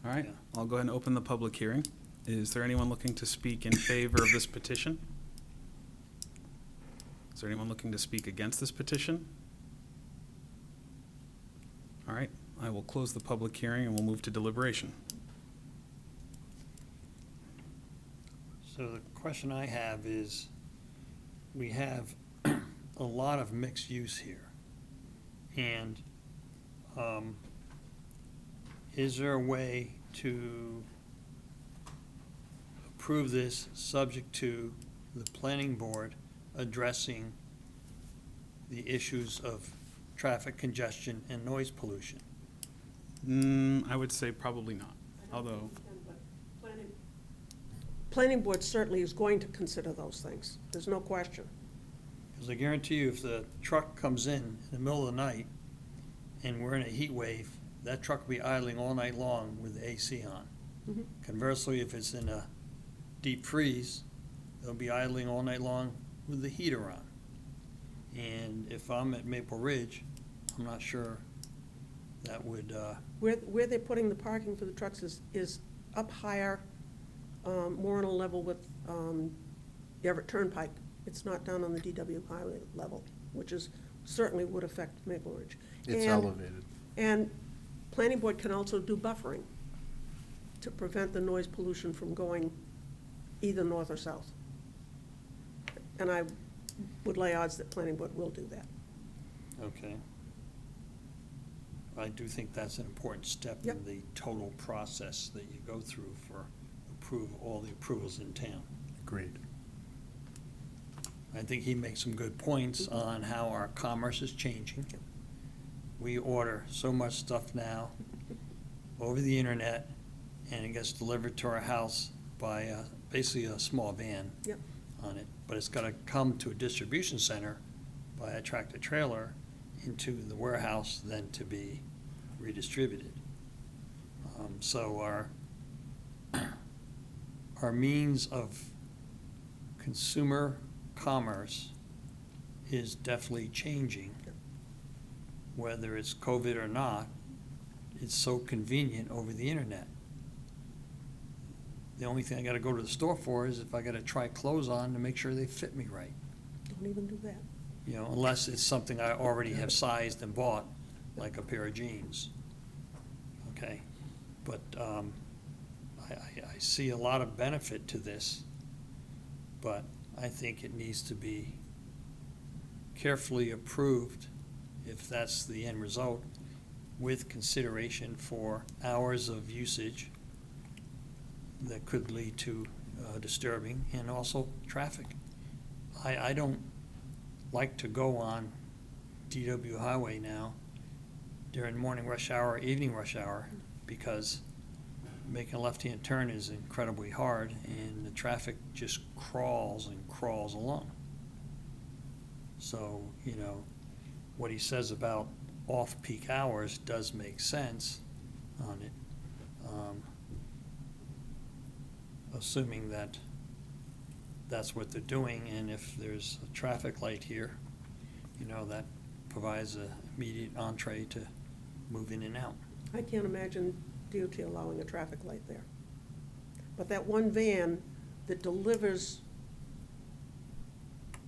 Speaker 1: right.
Speaker 6: Yeah.
Speaker 1: I'll go ahead and open the public hearing. Is there anyone looking to speak in favor of this petition? Is there anyone looking to speak against this petition? All right. I will close the public hearing and we'll move to deliberation.
Speaker 6: So the question I have is, we have a lot of mixed use here. And is there a way to approve this subject to the planning board addressing the issues of traffic congestion and noise pollution?
Speaker 1: I would say probably not, although,
Speaker 8: Planning board certainly is going to consider those things, there's no question.
Speaker 6: Because I guarantee you, if the truck comes in the middle of the night and we're in a heat wave, that truck will be idling all night long with the AC on.
Speaker 8: Mhm.
Speaker 6: Conversely, if it's in a deep freeze, they'll be idling all night long with the heater on. And if I'm at Maple Ridge, I'm not sure that would,
Speaker 8: Where they're putting the parking for the trucks is up higher, more on a level with Everett Turnpike. It's not down on the DW highway level, which is, certainly would affect Maple Ridge.
Speaker 3: It's
Speaker 8: And-
Speaker 3: elevated.
Speaker 8: And planning board can also do buffering to prevent the noise pollution from going either north or south. And I would lay odds that planning board will do that.
Speaker 6: okay. I do think that's an important step in
Speaker 8: Yep.
Speaker 6: the total process that you go through for all the approvals in town.
Speaker 3: Agreed.
Speaker 6: I think he makes some good points on how our commerce is changing. We order so much stuff now over the internet, and it gets delivered to our house by basically a small van
Speaker 8: Yep.
Speaker 6: on it. But it's got to come to a distribution center by a tractor trailer into the warehouse, then to be redistributed. So our means of consumer commerce is definitely changing. Whether it's COVID or not, it's so convenient over the internet. The only thing I gotta go to the store for is if I gotta try clothes on to make sure they fit me right.
Speaker 8: Don't even do that.
Speaker 6: You know, unless it's something I already have sized and bought, like a pair of jeans. Okay, but I see a lot of benefit to this, but I think it needs to be carefully approved, if that's the end result, with consideration for hours of usage that could lead to disturbing, and also traffic. I don't like to go on DW Highway now during morning rush hour, evening rush hour, because making a left-hand turn is incredibly hard, and the traffic just crawls and crawls along. So, you know, what he says about off-peak hours does make sense on it. Assuming that that's what they're doing, and if there's a traffic light here, you know, that provides an immediate entree to move in and out.
Speaker 8: I can't imagine DOT allowing a traffic light there. But that one van that delivers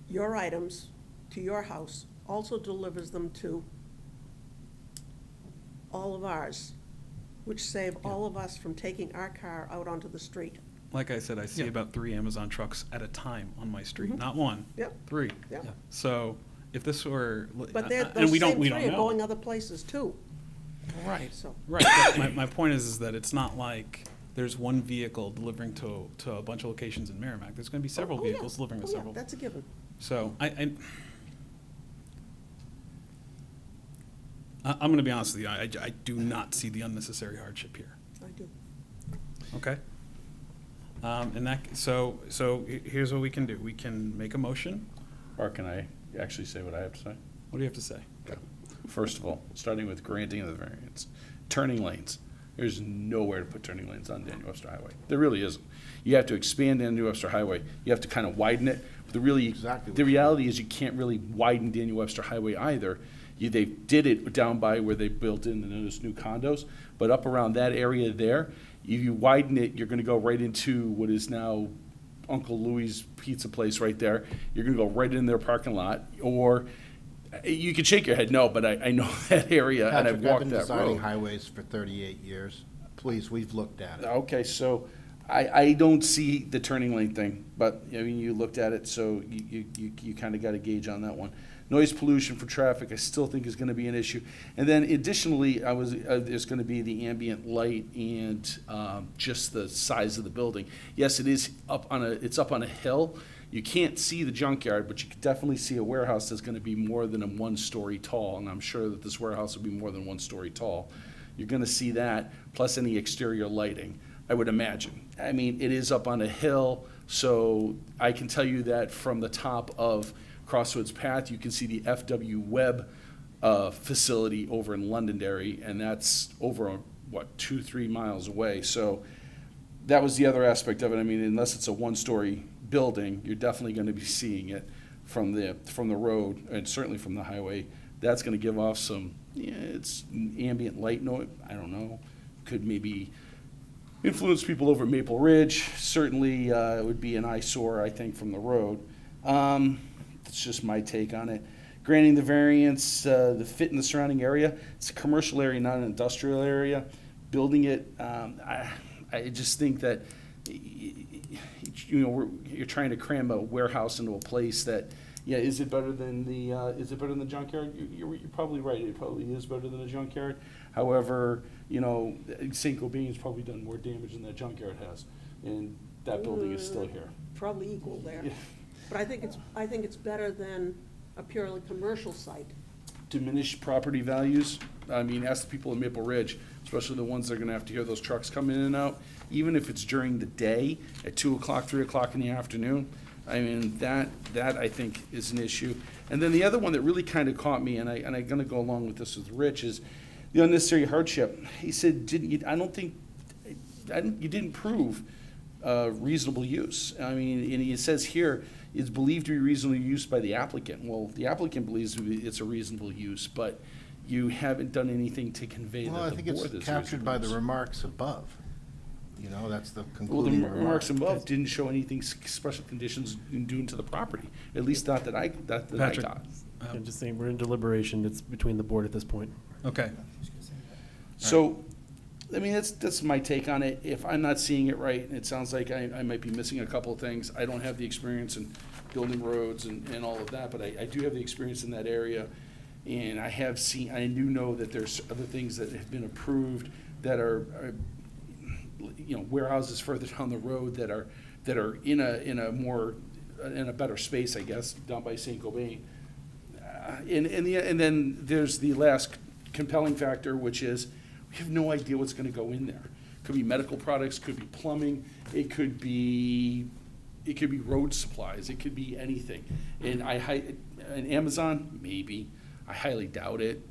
Speaker 8: your items to your house also delivers them to all of ours, which save all of us from taking our car out onto the street.
Speaker 1: like I said, I see
Speaker 6: Yeah.
Speaker 1: about 3 Amazon trucks at a time on my street,
Speaker 8: Mhm.
Speaker 1: not one,
Speaker 8: Yep,
Speaker 1: 3.
Speaker 8: yep.
Speaker 6: Yeah.
Speaker 1: So if this were,
Speaker 8: But they're,
Speaker 1: and
Speaker 8: those
Speaker 1: we don't
Speaker 8: same three are
Speaker 1: know.
Speaker 8: going other places too,
Speaker 1: Right.
Speaker 8: so.
Speaker 1: Right, but my point is that it's not like there's one vehicle delivering to a bunch of locations in Merrimack. There's gonna be several
Speaker 8: Oh, yeah.
Speaker 1: vehicles delivering to
Speaker 8: Oh, yeah,
Speaker 1: several.
Speaker 8: that's a given.
Speaker 1: So I'm gonna be honest with you, I do not see the unnecessary hardship here,
Speaker 8: I do.
Speaker 1: okay? So here's what we can do. We can make a motion.
Speaker 4: Or can I actually say what I have to say?
Speaker 1: What do you have to say?
Speaker 4: First of all, starting with granting of the variance, turning lanes. There's nowhere to put turning lanes on Daniel Webster Highway. There really isn't. You have to expand Daniel Webster Highway. You have to kind of widen it. But
Speaker 3: Exactly.
Speaker 4: the reality is you can't really widen Daniel Webster Highway either. They did it down by where they built in those new condos, but up around that area there, if you widen it, you're gonna go right into what is now Uncle Louie's Pizza Place right there. You're gonna go right in their parking lot, or you could shake your head no, but I know that area and I've
Speaker 3: Patrick, I've
Speaker 4: walked
Speaker 3: been
Speaker 4: that
Speaker 3: designing
Speaker 4: road.
Speaker 3: highways for 38 years. Please, we've looked at it.
Speaker 4: Okay, so I don't see the turning lane thing, but, I mean, you looked at it, so you kind of got a gauge on that one. Noise pollution for traffic, I still think is gonna be an issue. And then additionally, there's gonna be the ambient light and, just the size of the building. Yes, it's up on a hill. You can't see the junkyard, but you can definitely see a warehouse that's gonna be more than a 1-story tall, and I'm sure that this warehouse will be more than 1-story tall. You're gonna see that, plus any exterior lighting, I would imagine. I mean, it is up on a hill, so I can tell you that from the top of Crossroads Path, you can see the FW Webb facility over in Londonderry, and that's over, 2-3 miles away. So that was the other aspect of it. I mean, unless it's a 1-story building, you're definitely going to be seeing it from the road, and certainly from the highway. That's going to give off some, it's ambient light noise, I don't know, could maybe influence people over Maple Ridge. Certainly, it would be an eyesore, I think, from the road. That's just my take on it. Granting the variance, the fit in the surrounding area, it's a commercial area, not an industrial area. Building it, I just think that, you're trying to cram a warehouse into a place that, is it better than the junkyard? You're probably right, it probably is better than the junkyard. However, St. Gobain's probably done more damage than that junkyard has, and that building is still here.
Speaker 8: Probably equal there.
Speaker 4: Yeah.
Speaker 8: But I think it's better than a purely commercial site.
Speaker 4: Diminish property values. I mean, ask the people in Maple Ridge, especially the ones that are gonna have to hear those trucks come in and out, even if it's during the day at 2 o'clock, 3 o'clock in the afternoon. I mean, that I think is an issue. And then the other one that really kind of caught me, and I'm gonna go along with this with Rich, is the unnecessary hardship. He said, you didn't prove reasonable use. I mean, and it says here, it's believed to be reasonable use by the applicant. Well, the applicant believes it's a reasonable use, but you haven't done anything to convey
Speaker 3: Well, I
Speaker 4: that
Speaker 3: think
Speaker 4: the board
Speaker 3: it's
Speaker 4: is
Speaker 3: captured by the
Speaker 4: reasonable use.
Speaker 3: remarks above. That's the
Speaker 4: Well, the
Speaker 3: concluding
Speaker 4: remarks
Speaker 3: remark.
Speaker 4: above didn't show anything special conditions due to the property, at least not that I
Speaker 1: Patrick.
Speaker 4: got.
Speaker 5: I'm just saying, we're in deliberation, it's between the board at this point.
Speaker 1: Okay.
Speaker 4: So, I mean, that's my take on it. If I'm not seeing it right, and it sounds like I might be missing a couple of things, I don't have the experience in building roads and all of that, but I do have the experience in that area. And I do know that there's other things that have been approved that are warehouses further down the road that are in a better space, I guess, down by St. Gobain. And then there's the last compelling factor, which is we have no idea what's going to go in there. Could be medical products, could be plumbing, it could be road supplies, it could be anything. And and Amazon, maybe. I highly doubt it,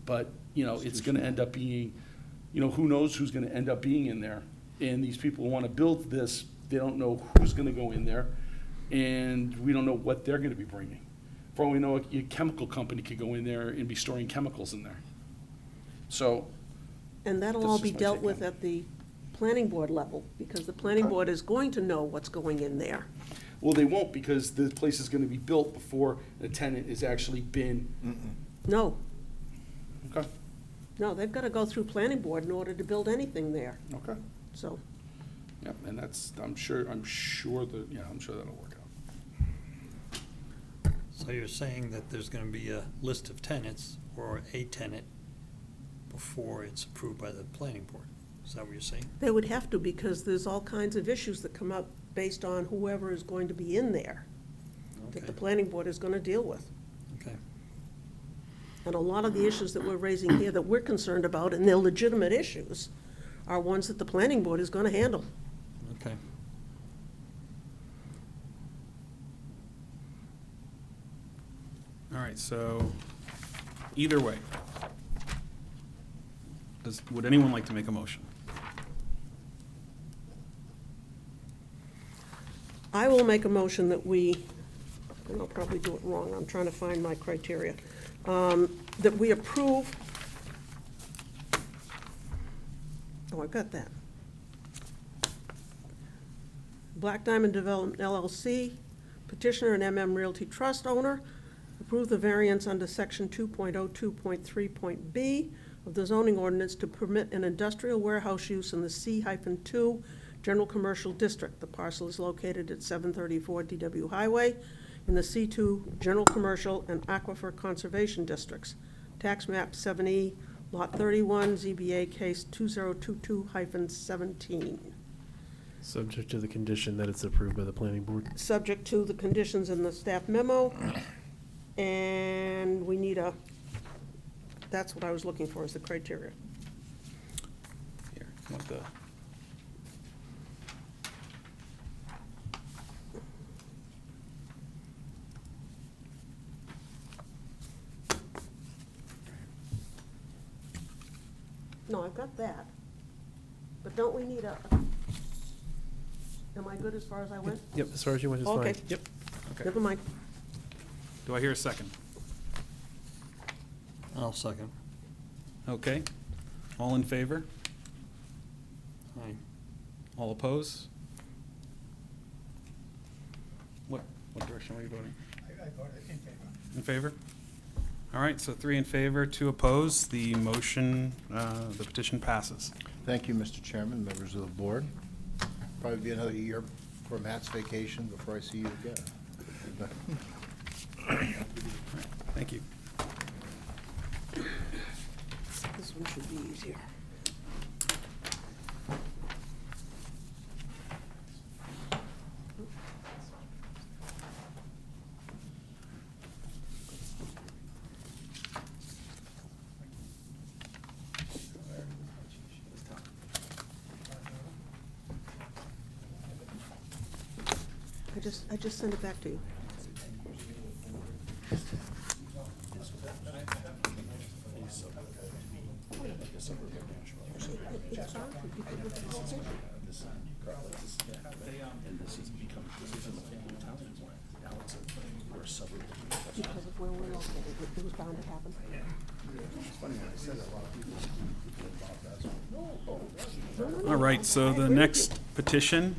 Speaker 4: but it's going to end up being, who knows who's going to end up being in there. And these people who want to build this, they don't know who's going to go in there, and we don't know what they're going to be bringing. For all we know, a chemical company could go in there and be storing chemicals in there. So,
Speaker 8: And that'll
Speaker 4: That's
Speaker 8: all
Speaker 4: just
Speaker 8: be
Speaker 4: my
Speaker 8: dealt
Speaker 4: take
Speaker 8: with
Speaker 4: on it.
Speaker 8: at the planning board level, because the planning board is going to know what's going in there.
Speaker 4: well, they won't, because the place is going to be built before the tenant has actually been.
Speaker 8: No,
Speaker 4: Okay.
Speaker 8: no, they've got to go through planning board in order to build anything there,
Speaker 4: Okay.
Speaker 8: so.
Speaker 4: Yep, and I'm sure that'll work out.
Speaker 6: So you're saying that there's gonna be a list of tenants or a tenant before it's approved by the planning board? Is that what you're saying?
Speaker 8: They would have to, because there's all kinds of issues that come up based on whoever is going to be in there, that the
Speaker 6: Okay.
Speaker 8: planning board is going to deal with.
Speaker 6: Okay.
Speaker 8: And a lot of the issues that we're raising here that we're concerned about, and they're legitimate issues, are ones that the planning board is going to handle.
Speaker 6: Okay.
Speaker 1: All right, so either way, would anyone like to make a motion?
Speaker 8: I will make a motion that we, and I'll probably do it wrong, I'm trying to find my criteria, that we approve, I've got that. Black Diamond Development LLC, petitioner and MM Realty Trust owner, approve the variance under section 2.02.3.b of the zoning ordinance to permit an industrial warehouse use in the C-2 General Commercial District. The parcel is located at 734 DW Highway, in the C2 General Commercial and Aquifer Conservation Districts. Tax map 7E, lot 31, ZBA case 2022-17.
Speaker 5: Subject to the condition that it's approved by the planning board.
Speaker 8: Subject to the conditions in the staff memo, and we need that's what I was looking for, is the criteria.
Speaker 1: Here, you want the,
Speaker 8: No, I've got that, but don't we need am I good as far as I went?
Speaker 5: Yep, as far as you went is fine.
Speaker 8: Okay.
Speaker 5: Yep.
Speaker 1: okay.
Speaker 8: Never mind.
Speaker 1: Do I hear a second?
Speaker 6: I'll second.
Speaker 1: Okay. All in favor?
Speaker 6: Aye.
Speaker 1: All opposed? What direction were you voting?
Speaker 2: I voted in favor.
Speaker 1: In favor? All right, so 3 in favor, 2 opposed. The motion, the petition passes.
Speaker 3: Thank you, Mr. Chairman, members of the board. Probably be another year for Matt's vacation before I see you again.
Speaker 1: Thank you.
Speaker 8: This one should be easier. I just sent it back to you. Because of where we're located, it was bound to happen.
Speaker 1: All right, so the next petition,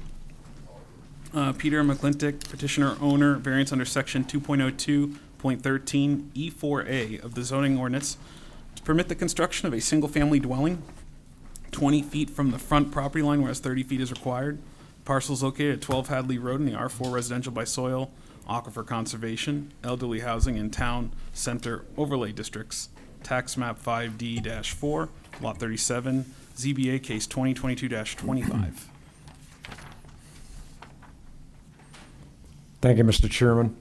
Speaker 1: Peter McClintock, petitioner owner, variance under section 2.02.13 E4A of the zoning ordinance to permit the construction of a single-family dwelling 20 feet from the front property line, whereas 30 feet is required. Parcel is located at 12 Hadley Road in the R4 Residential by Soil, Aquifer Conservation, Elderly Housing, and Town Center Overlay Districts. Tax map 5D-4, lot 37, ZBA case 2022-25.
Speaker 9: Thank you, Mr. Chairman.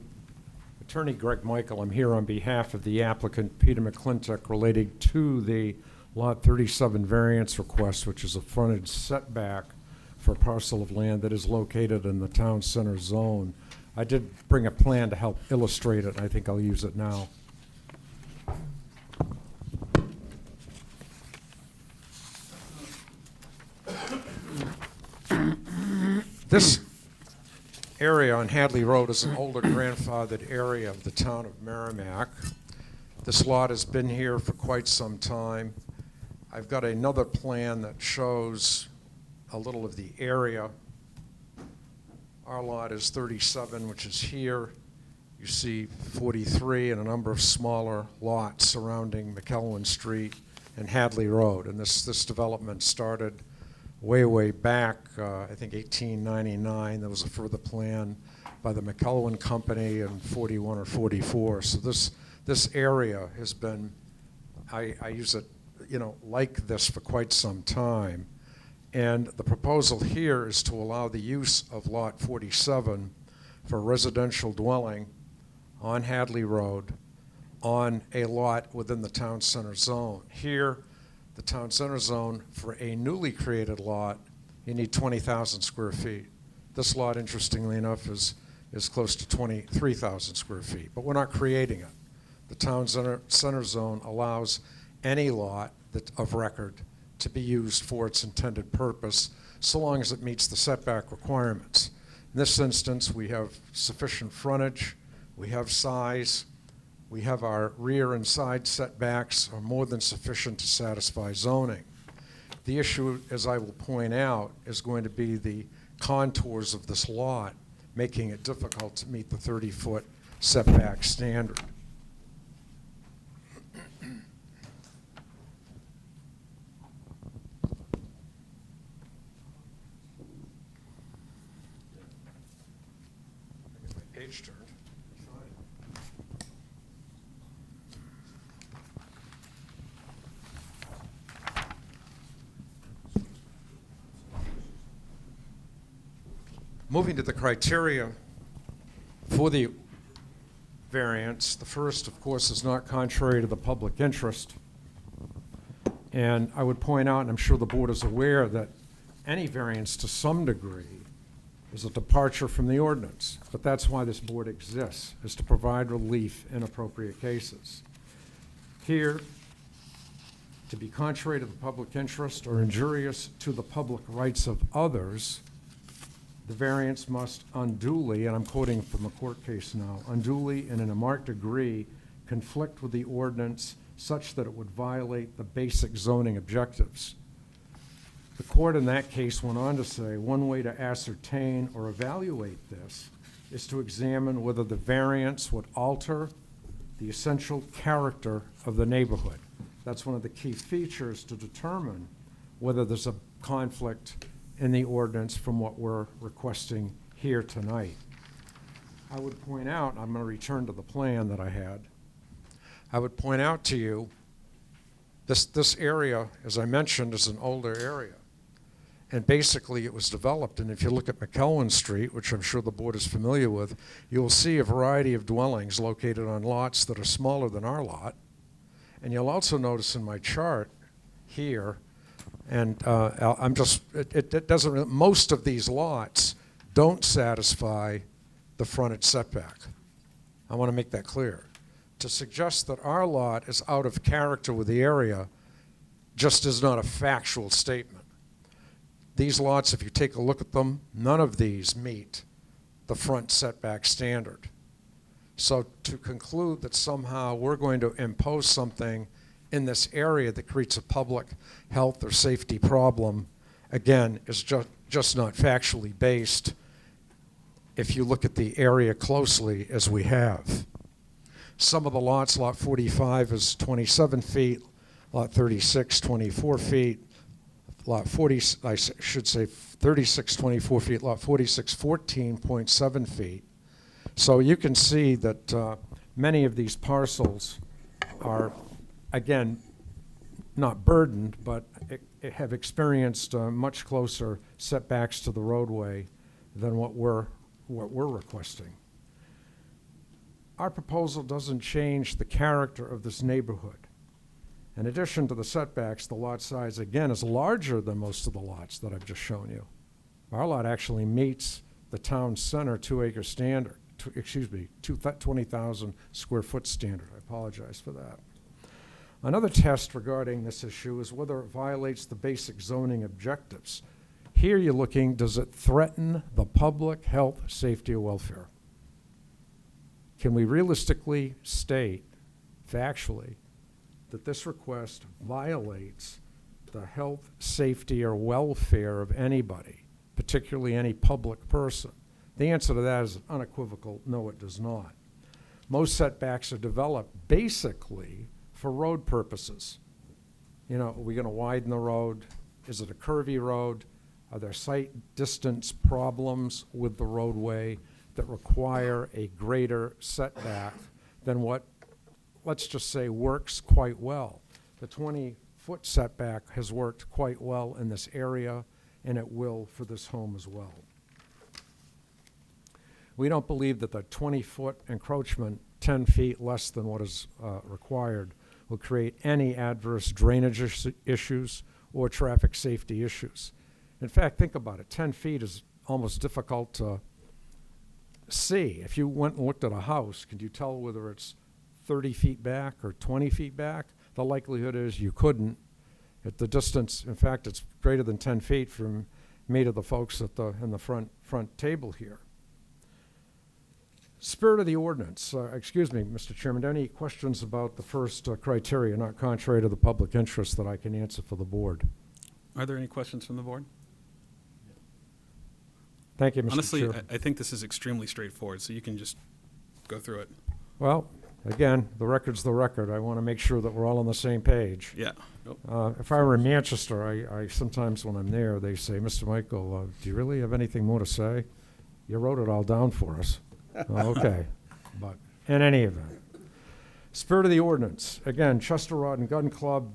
Speaker 9: Attorney Greg Michael, I'm here on behalf of the applicant Peter McClintock relating to the Lot 37 variance request, which is a frontage setback for a parcel of land that is located in the town center zone. I did bring a plan to help illustrate it, and I think I'll use it now. This area on Hadley Road is an older grandfathered area of the town of Merrimack. This lot has been here for quite some time. I've got another plan that shows a little of the area. Our lot is 37, which is here. You see 43 and a number of smaller lots surrounding McElwain Street and Hadley Road. And this development started way back, I think 1899. There was a further plan by the McElwain Company in 41 or 44. So this area has been, I use it, like this for quite some time. And the proposal here is to allow the use of Lot 47 for residential dwelling on Hadley Road on a lot within the town center zone. Here, the town center zone, for a newly created lot, you need 20,000 square feet. This lot, interestingly enough, is close to 23,000 square feet, but we're not creating it. The town center zone allows any lot of record to be used for its intended purpose, so long as it meets the setback requirements. In this instance, we have sufficient frontage, we have size, we have our rear and side setbacks are more than sufficient to satisfy zoning. The issue, as I will point out, is going to be the contours of this lot, making it difficult to meet the 30-foot setback standard. Page turned. Moving to the criteria for the variance, the first, of course, is not contrary to the public interest. And I would point out, and I'm sure the board is aware, that any variance to some degree is a departure from the ordinance. But that's why this board exists, is to provide relief in appropriate cases. Here, to be contrary to the public interest or injurious to the public rights of others, the variance must unduly, and I'm quoting from a court case now, unduly and in a marked degree conflict with the ordinance such that it would violate the basic zoning objectives. The court in that case went on to say one way to ascertain or evaluate this is to examine whether the variance would alter the essential character of the neighborhood. That's one of the key features to determine whether there's a conflict in the ordinance from what we're requesting here tonight. I would point out, I'm going to return to the plan that I had. I would point out to you, this area, as I mentioned, is an older area. And basically it was developed, and if you look at McElwain Street, which I'm sure the board is familiar with, you'll see a variety of dwellings located on lots that are smaller than our lot. And you'll also notice in my chart here, and it doesn't really, most of these lots don't satisfy the frontage setback. I want to make that clear. To suggest that our lot is out of character with the area just is not a factual statement. These lots, if you take a look at them, none of these meet the front setback standard. So to conclude that somehow we're going to impose something in this area that creates a public health or safety problem, again, is just not factually based if you look at the area closely as we have. Some of the lots, lot 45 is 27 feet, lot 36, 24 feet, lot 40, I should say 36, 24 feet, lot 46, 14.7 feet. So you can see that many of these parcels are, again, not burdened, but have experienced much closer setbacks to the roadway than what we're requesting. Our proposal doesn't change the character of this neighborhood. In addition to the setbacks, the lot size, again, is larger than most of the lots that I've just shown you. Our lot actually meets the town center 2-acre standard, 20,000 square foot standard. I apologize for that. Another test regarding this issue is whether it violates the basic zoning objectives. Here you're looking, does it threaten the public health, safety, or welfare? Can we realistically state, factually, that this request violates the health, safety, or welfare of anybody, particularly any public person? The answer to that is unequivocal, no, it does not. Most setbacks are developed basically for road purposes. You know, are we going to widen the road? Is it a curvy road? Are there sight distance problems with the roadway that require a greater setback than what, let's just say, works quite well? The 20-foot setback has worked quite well in this area, and it will for this home as well. We don't believe that the 20-foot encroachment, 10 feet less than what is required, will create any adverse drainage issues or traffic safety issues. In fact, think about it. 10 feet is almost difficult to see. If you went and looked at a house, could you tell whether it's 30 feet back or 20 feet back? The likelihood is you couldn't. At the distance, in fact, it's greater than 10 feet from me to the folks at in the front table here. Spirit of the ordinance. Excuse me, Mr. Chairman, any questions about the first criteria, not contrary to the public interest, that I can answer for the board?
Speaker 1: Are there any questions from the board?
Speaker 9: Thank you, Mr.
Speaker 1: Honestly,
Speaker 9: Chair.
Speaker 1: I think this is extremely straightforward, so you can just go through it.
Speaker 9: Well, again, the record's the record. I want to make sure that we're all on the same page.
Speaker 1: Yeah.
Speaker 9: If I were in Manchester, I sometimes when I'm there, they say, Mr. Michael, do you really have anything more to say? You wrote it all down for us. Okay. But in any event, spirit of the ordinance. Again, Chester Rod and Gun Club,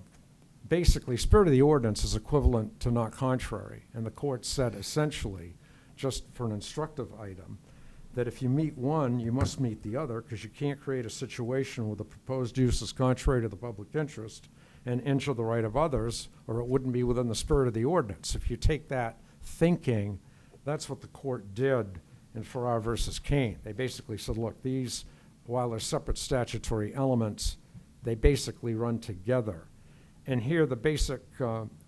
Speaker 9: basically, spirit of the ordinance is equivalent to not contrary. And the court said essentially, just for an instructive item, that if you meet one, you must meet the other, because you can't create a situation where the proposed use is contrary to the public interest and injure the right of others, or it wouldn't be within the spirit of the ordinance. If you take that thinking, that's what the court did in Farrar versus Kane. They basically said, look, these, while they're separate statutory elements, they basically run together. And here, the basic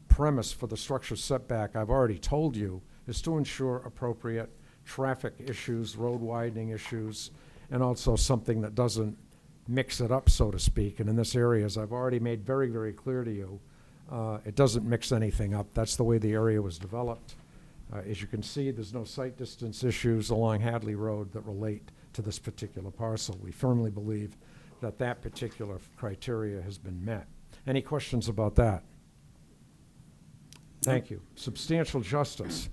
Speaker 9: premise for the structure setback, I've already told you, is to ensure appropriate traffic issues, road widening issues, and also something that doesn't mix it up, so to speak. And in this area, as I've already made very, very clear to you, it doesn't mix anything up. That's the way the area was developed. As you can see, there's no sight distance issues along Hadley Road that relate to this particular parcel. We firmly believe that that particular criteria has been met. Any questions about that? Thank you. Substantial justice.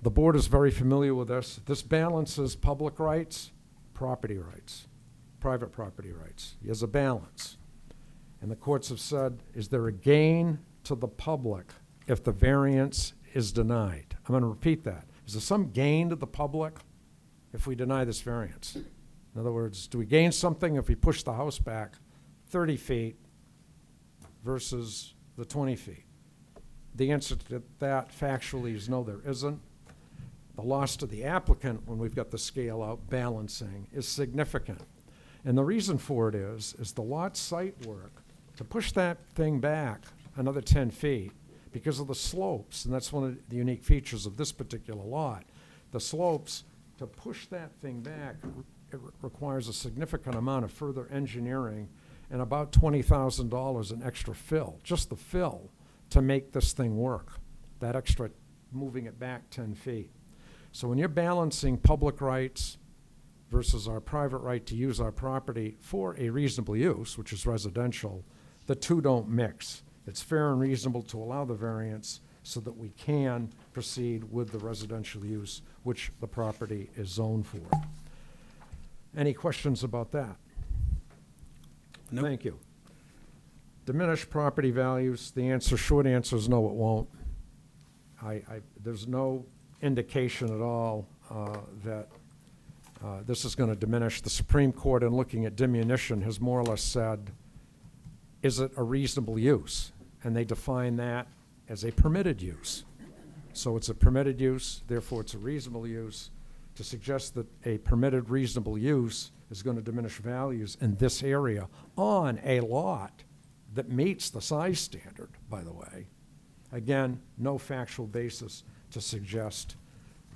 Speaker 9: The board is very familiar with this. This balances public rights, property rights, private property rights. There's a balance. And the courts have said, is there a gain to the public if the variance is denied? I'm going to repeat that. Is there some gain to the public if we deny this variance? In other words, do we gain something if we push the house back 30 feet versus the 20 feet? The answer to that factually is no, there isn't. The loss to the applicant when we've got the scale out balancing is significant. And the reason for it is the lot site work to push that thing back another 10 feet because of the slopes, and that's one of the unique features of this particular lot. The slopes, to push that thing back, it requires a significant amount of further engineering and about $20,000 in extra fill, just the fill, to make this thing work, that extra moving it back 10 feet. So when you're balancing public rights versus our private right to use our property for a reasonable use, which is residential, the two don't mix. It's fair and reasonable to allow the variance so that we can proceed with the residential use, which the property is zoned for. Any questions about that?
Speaker 1: Nope.
Speaker 9: Thank you. Diminish property values. The answer, short answer is no, it won't. There's no indication at all that this is going to diminish. The Supreme Court, in looking at diminution, has more or less said, is it a reasonable use? And they define that as a permitted use. So it's a permitted use, therefore it's a reasonable use. To suggest that a permitted reasonable use is going to diminish values in this area on a lot that meets the size standard, by the way. Again, no factual basis to suggest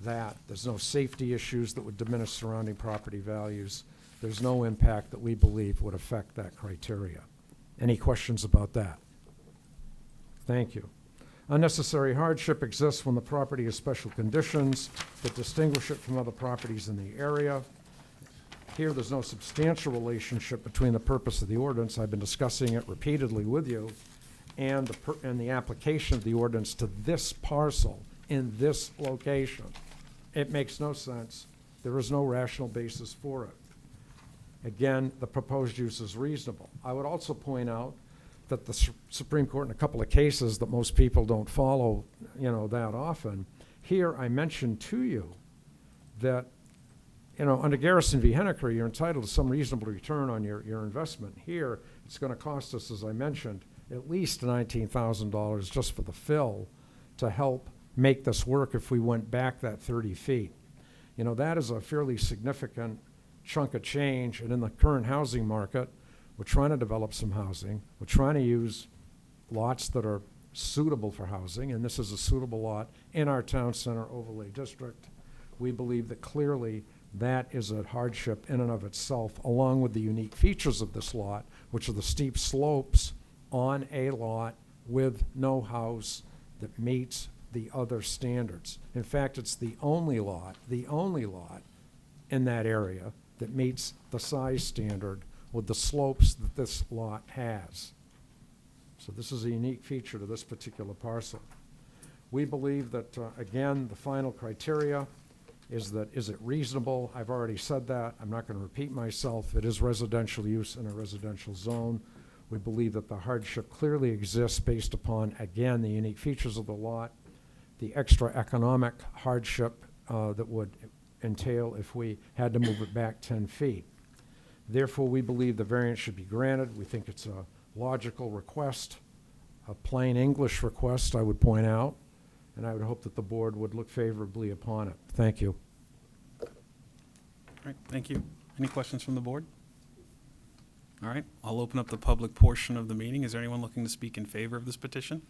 Speaker 9: that. There's no safety issues that would diminish surrounding property values. There's no impact that we believe would affect that criteria. Any questions about that? Thank you. Unnecessary hardship exists when the property has special conditions that distinguish it from other properties in the area. Here, there's no substantial relationship between the purpose of the ordinance, I've been discussing it repeatedly with you, and the application of the ordinance to this parcel in this location. It makes no sense. There is no rational basis for it. Again, the proposed use is reasonable. I would also point out that the Supreme Court, in a couple of cases that most people don't follow, that often, here I mentioned to you that, under Garrison v. Henniker, you're entitled to some reasonable return on your investment. Here, it's going to cost us, as I mentioned, at least $19,000 just for the fill to help make this work if we went back that 30 feet. That is a fairly significant chunk of change, and in the current housing market, we're trying to develop some housing. We're trying to use lots that are suitable for housing, and this is a suitable lot in our town center overlay district. We believe that clearly that is a hardship in and of itself, along with the unique features of this lot, which are the steep slopes on a lot with no house that meets the other standards. In fact, it's the only lot in that area that meets the size standard with the slopes that this lot has. So this is a unique feature to this particular parcel. We believe that, again, the final criteria is it reasonable? I've already said that. I'm not going to repeat myself. It is residential use in a residential zone. We believe that the hardship clearly exists based upon, again, the unique features of the lot, the extra economic hardship that would entail if we had to move it back 10 feet. Therefore, we believe the variance should be granted. We think it's a logical request, a plain English request, I would point out, and I would hope that the board would look favorably upon it. Thank you.
Speaker 1: All right, thank you. Any questions from the board? All right, I'll open up the public portion of the meeting. Is there anyone looking to speak in favor of this petition?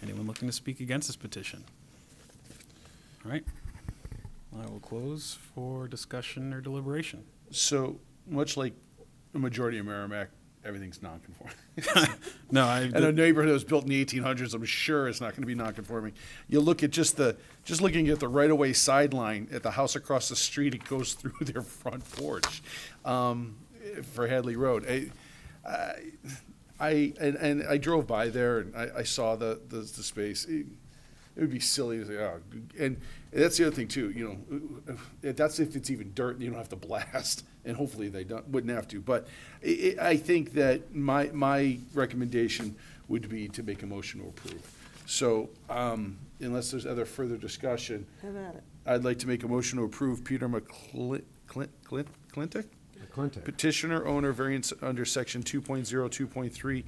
Speaker 1: Anyone looking to speak against this petition? All right, I will close for discussion or deliberation.
Speaker 4: So, much like the majority of Merrimack, everything's non-conforming.
Speaker 1: No,
Speaker 4: And a neighborhood that was built in the 1800s, I'm sure it's not going to be non-conforming. You look at just looking at the right-of-way sideline at the house across the street, it goes through their front porch for Hadley Road. I drove by there and I saw the space. It would be silly to say, oh, and that's the other thing too, you know, that's if it's even dirt and you don't have to blast, and hopefully they wouldn't have to. But I think that my recommendation would be to make a motion to approve. So unless there's other further discussion,
Speaker 8: Have at it.
Speaker 4: I'd like to make a motion to approve Peter McClintock?
Speaker 9: Clinton.
Speaker 4: Petitioner owner variance under section 2.02.3,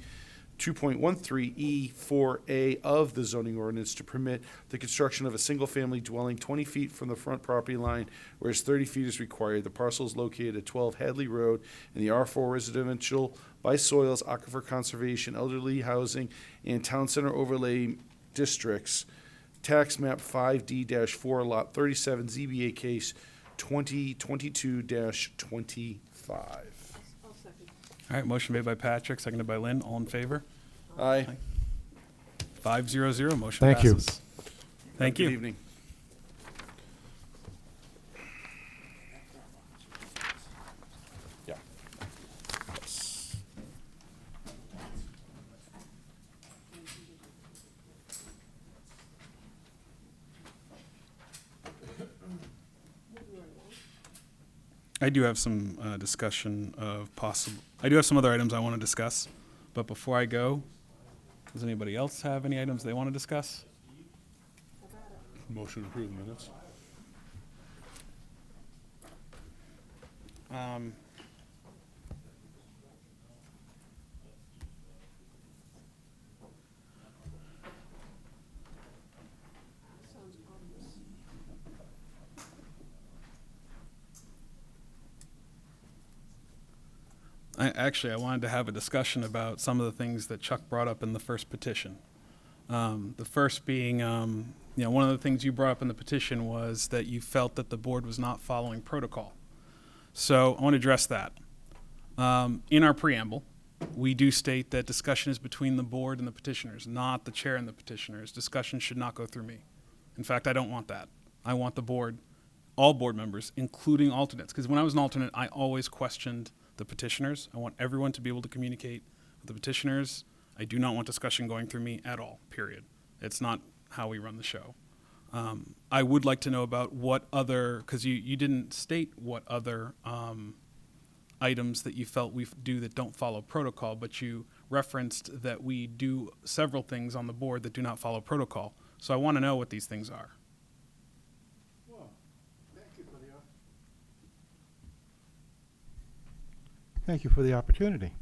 Speaker 4: 2.13E4A of the zoning ordinance to permit the construction of a single-family dwelling 20 feet from the front property line, whereas 30 feet is required. The parcel is located at 12 Hadley Road in the R4 residential by soils, aquifer conservation, elderly housing, and town center overlay districts. Tax map 5D-4, lot 37, ZBA case 2022-25.
Speaker 8: I'll second.
Speaker 1: All right, motion made by Patrick, seconded by Lynn. All in favor?
Speaker 4: Aye.
Speaker 1: 5-0-0, motion
Speaker 9: Thank you.
Speaker 1: passes. Thank
Speaker 4: Good
Speaker 1: you.
Speaker 4: evening. Yeah. Yes.
Speaker 1: I do have some discussion of I do have some other items I want to discuss, but before I go, does anybody else have any items they want to discuss?
Speaker 4: Motion to approve the minutes.
Speaker 8: Sounds ominous.
Speaker 1: I wanted to have a discussion about some of the things that Chuck brought up in the first petition. The first being, one of the things you brought up in the petition was that you felt that the board was not following protocol. So I want to address that. In our preamble, we do state that discussion is between the board and the petitioners, not the chair and the petitioners. Discussion should not go through me. In fact, I don't want that. I want the board, all board members, including alternates, because when I was an alternate, I always questioned the petitioners. I want everyone to be able to communicate with the petitioners. I do not want discussion going through me at all, period. It's not how we run the show. I would like to know about what other, because you didn't state what other items that you felt we do that don't follow protocol, but you referenced that we do several things on the board that do not follow protocol. So I want to know what these things are.
Speaker 7: Thank you for the opportunity.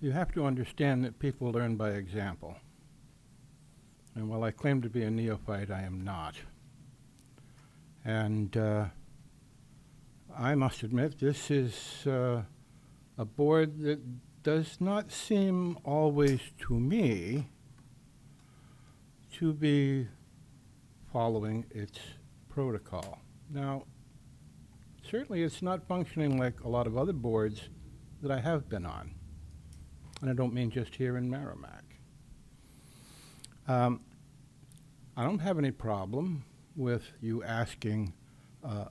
Speaker 7: You have to understand that people learn by example. And while I claim to be a neophyte, I am not. And I must admit, this is a board that does not seem always to me to be following its protocol. Now, certainly it's not functioning like a lot of other boards that I have been on. And I don't mean just here in Merrimack. I don't have any problem with you asking a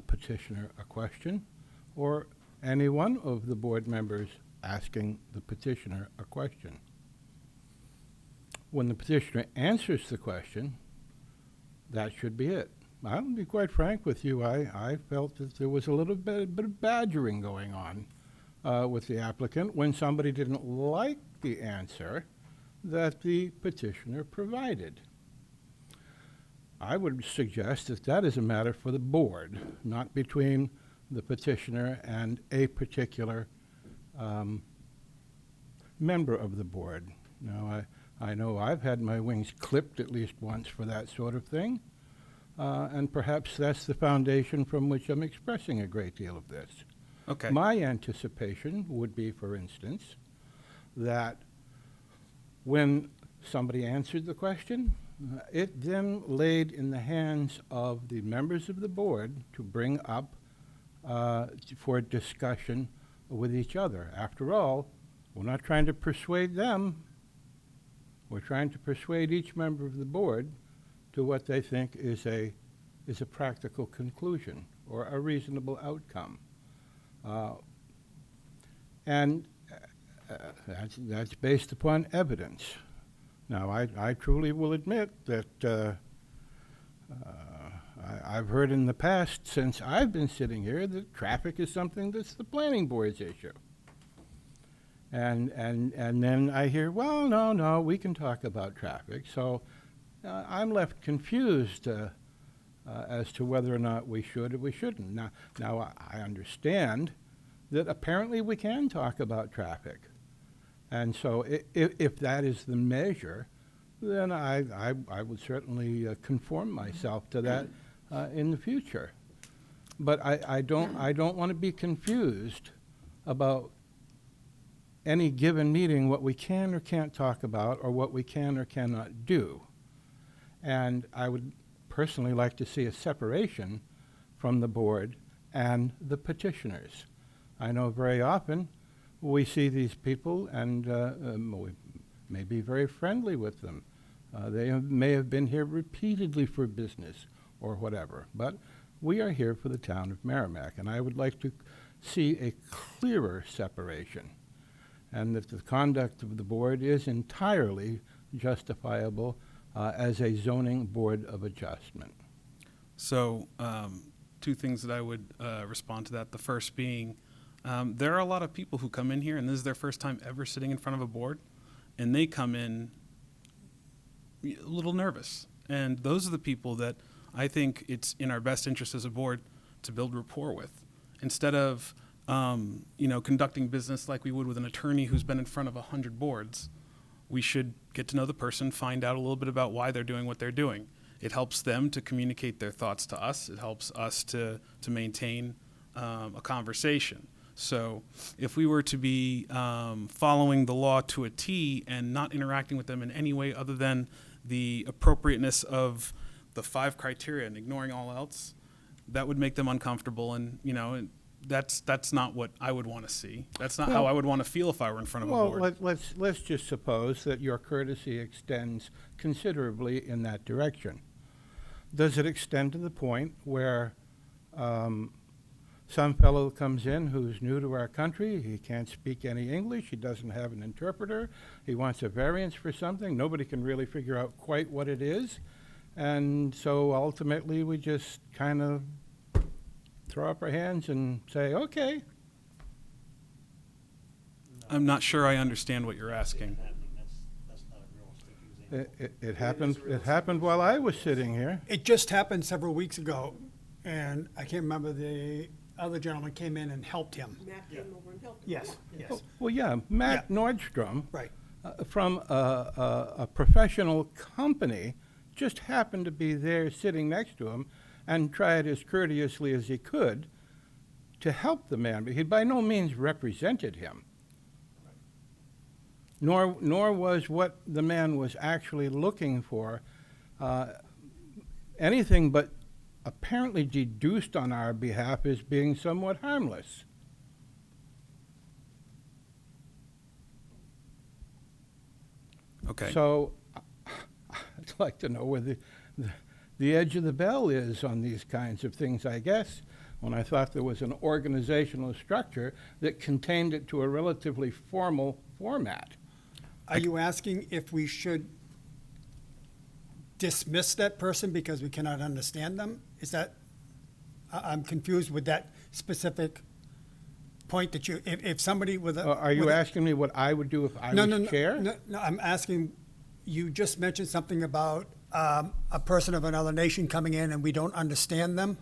Speaker 7: petitioner a question, or any one of the board members asking the petitioner a question. When the petitioner answers the question, that should be it. I'll be quite frank with you. I felt that there was a little bit of badgering going on with the applicant when somebody didn't like the answer that the petitioner provided. I would suggest that that is a matter for the board, not between the petitioner and a particular member of the board. Now, I know I've had my wings clipped at least once for that sort of thing, and perhaps that's the foundation from which I'm expressing a great deal of this.
Speaker 1: Okay.
Speaker 7: My anticipation would be, for instance, that when somebody answered the question, it then laid in the hands of the members of the board to bring up for discussion with each other. After all, we're not trying to persuade them. We're trying to persuade each member of the board to what they think is a practical conclusion or a reasonable outcome. And that's based upon evidence. Now, I truly will admit that I've heard in the past, since I've been sitting here, that traffic is something that's the planning board's issue. And then I hear, well, no, we can talk about traffic. So I'm left confused as to whether or not we should or we shouldn't. Now I understand that apparently we can talk about traffic. And so if that is the measure, then I would certainly conform myself to that in the future. But I don't want to be confused about any given meeting, what we can or can't talk about, or what we can or cannot do. And I would personally like to see a separation from the board and the petitioners. I know very often we see these people and we may be very friendly with them. They may have been here repeatedly for business or whatever, but we are here for the town of Merrimack, and I would like to see a clearer separation, and that the conduct of the board is entirely justifiable as a zoning board of adjustment.
Speaker 1: So, two things that I would respond to that. The first being, there are a lot of people who come in here, and this is their first time ever sitting in front of a board, and they come in a little nervous. And those are the people that I think it's in our best interest as a board to build rapport with, instead of conducting business like we would with an attorney who's been in front of 100 boards. We should get to know the person, find out a little bit about why they're doing what they're doing. It helps them to communicate their thoughts to us. It helps us to maintain a conversation. So if we were to be following the law to a T and not interacting with them in any way other than the appropriateness of the 5 criteria and ignoring all else, that would make them uncomfortable. And, that's not what I would want to see. That's not how I would want to feel if I were in front of a board.
Speaker 7: Let's just suppose that your courtesy extends considerably in that direction. Does it extend to the point where some fellow comes in who's new to our country, he can't speak any English, he doesn't have an interpreter, he wants a variance for something, nobody can really figure out quite what it is, and so ultimately we just kind of throw up our hands and say, okay.
Speaker 1: I'm not sure I understand what you're asking.
Speaker 7: It happened while I was sitting here.
Speaker 2: It just happened several weeks ago, and I can't remember, the other gentleman came in and helped him.
Speaker 8: Matt came over and helped him.
Speaker 2: Yes, yes,
Speaker 7: Well, yeah, Matt Nordstrom,
Speaker 2: right.
Speaker 7: from a professional company, just happened to be there sitting next to him and tried as courteously as he could to help the man. But he by no means represented him. Nor was what the man was actually looking for anything but apparently deduced on our behalf as being somewhat harmless.
Speaker 1: Okay.
Speaker 7: So I'd like to know where the edge of the bell is on these kinds of things, I guess, when I thought there was an organizational structure that contained it to a relatively formal format.
Speaker 2: Are you asking if we should dismiss that person because we cannot understand them? Is that, I'm confused with that specific point that you, if somebody with a.
Speaker 7: Are you
Speaker 2: with a-
Speaker 7: asking me what I would do if I
Speaker 2: No,
Speaker 7: was
Speaker 2: no, no,
Speaker 7: chair?
Speaker 2: No, I'm asking, you just mentioned something about a person of another nation coming in and we don't understand them?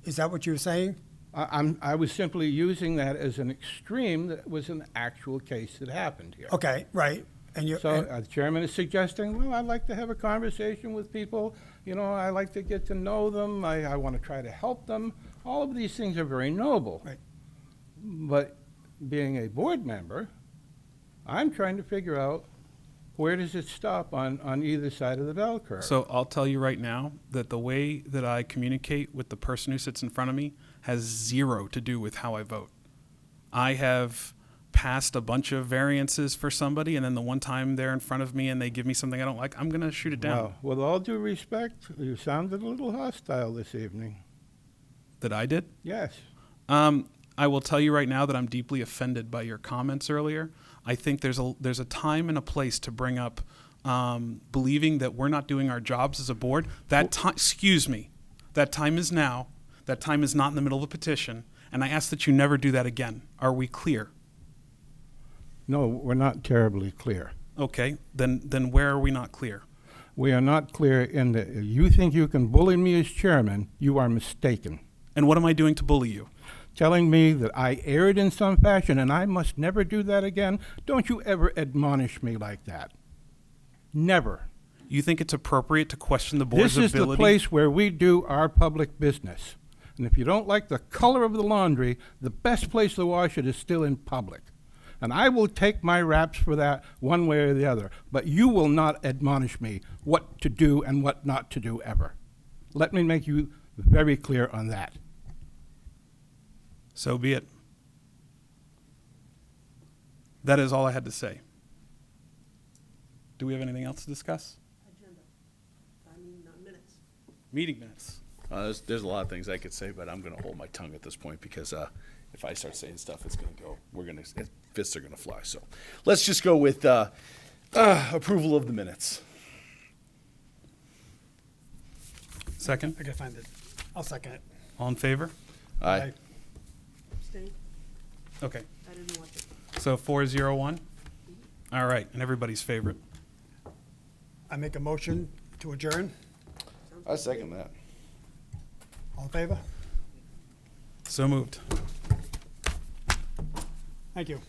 Speaker 2: Is that what you were saying?
Speaker 7: I was simply using that as an extreme that was an actual case that happened here.
Speaker 2: Okay, right. And you,
Speaker 7: So the chairman is suggesting, well, I'd like to have a conversation with people. You know, I like to get to know them. I want to try to help them. All of these things are very noble.
Speaker 2: Right.
Speaker 7: But being a board member, I'm trying to figure out where does it stop on either side of the bell curve.
Speaker 1: So I'll tell you right now that the way that I communicate with the person who sits in front of me has zero to do with how I vote. I have passed a bunch of variances for somebody, and then the one time they're in front of me and they give me something I don't like, I'm going to shoot it down.
Speaker 7: Well, with all due respect, you sounded a little hostile this evening.
Speaker 1: That I did?
Speaker 7: Yes.
Speaker 1: I will tell you right now that I'm deeply offended by your comments earlier. I think there's a time and a place to bring up believing that we're not doing our jobs as a board. That time, excuse me, that time is now. That time is not in the middle of a petition, and I ask that you never do that again. Are we clear?
Speaker 7: No, we're not terribly clear.
Speaker 1: Okay, then where are we not clear?
Speaker 7: We are not clear in that if you think you can bully me as chairman, you are mistaken.
Speaker 1: And what am I doing to bully you?
Speaker 7: Telling me that I erred in some fashion and I must never do that again. Don't you ever admonish me like that. Never.
Speaker 1: You think it's appropriate to question the board's
Speaker 7: This is
Speaker 1: ability?
Speaker 7: the place where we do our public business. And if you don't like the color of the laundry, the best place to wash it is still in public. And I will take my raps for that one way or the other. But you will not admonish me what to do and what not to do ever. Let me make you very clear on that.
Speaker 1: So be it. That is all I had to say. Do we have anything else to discuss?
Speaker 8: Agenda. Minutes.
Speaker 1: Meeting minutes.
Speaker 4: There's a lot of things I could say, but I'm going to hold my tongue at this point because if I start saying stuff, it's going to go. Fists are going to fly. So let's just go with approval of the minutes.
Speaker 1: Second?
Speaker 2: I gotta find it. I'll second it.
Speaker 1: All in favor?
Speaker 4: Aye.
Speaker 8: Abstain?
Speaker 1: Okay.
Speaker 8: I didn't watch it.
Speaker 1: So 401? All right, and everybody's favorite.
Speaker 2: I make a motion to adjourn.
Speaker 4: I second that.
Speaker 2: All in favor?
Speaker 1: So moved.
Speaker 2: Thank you.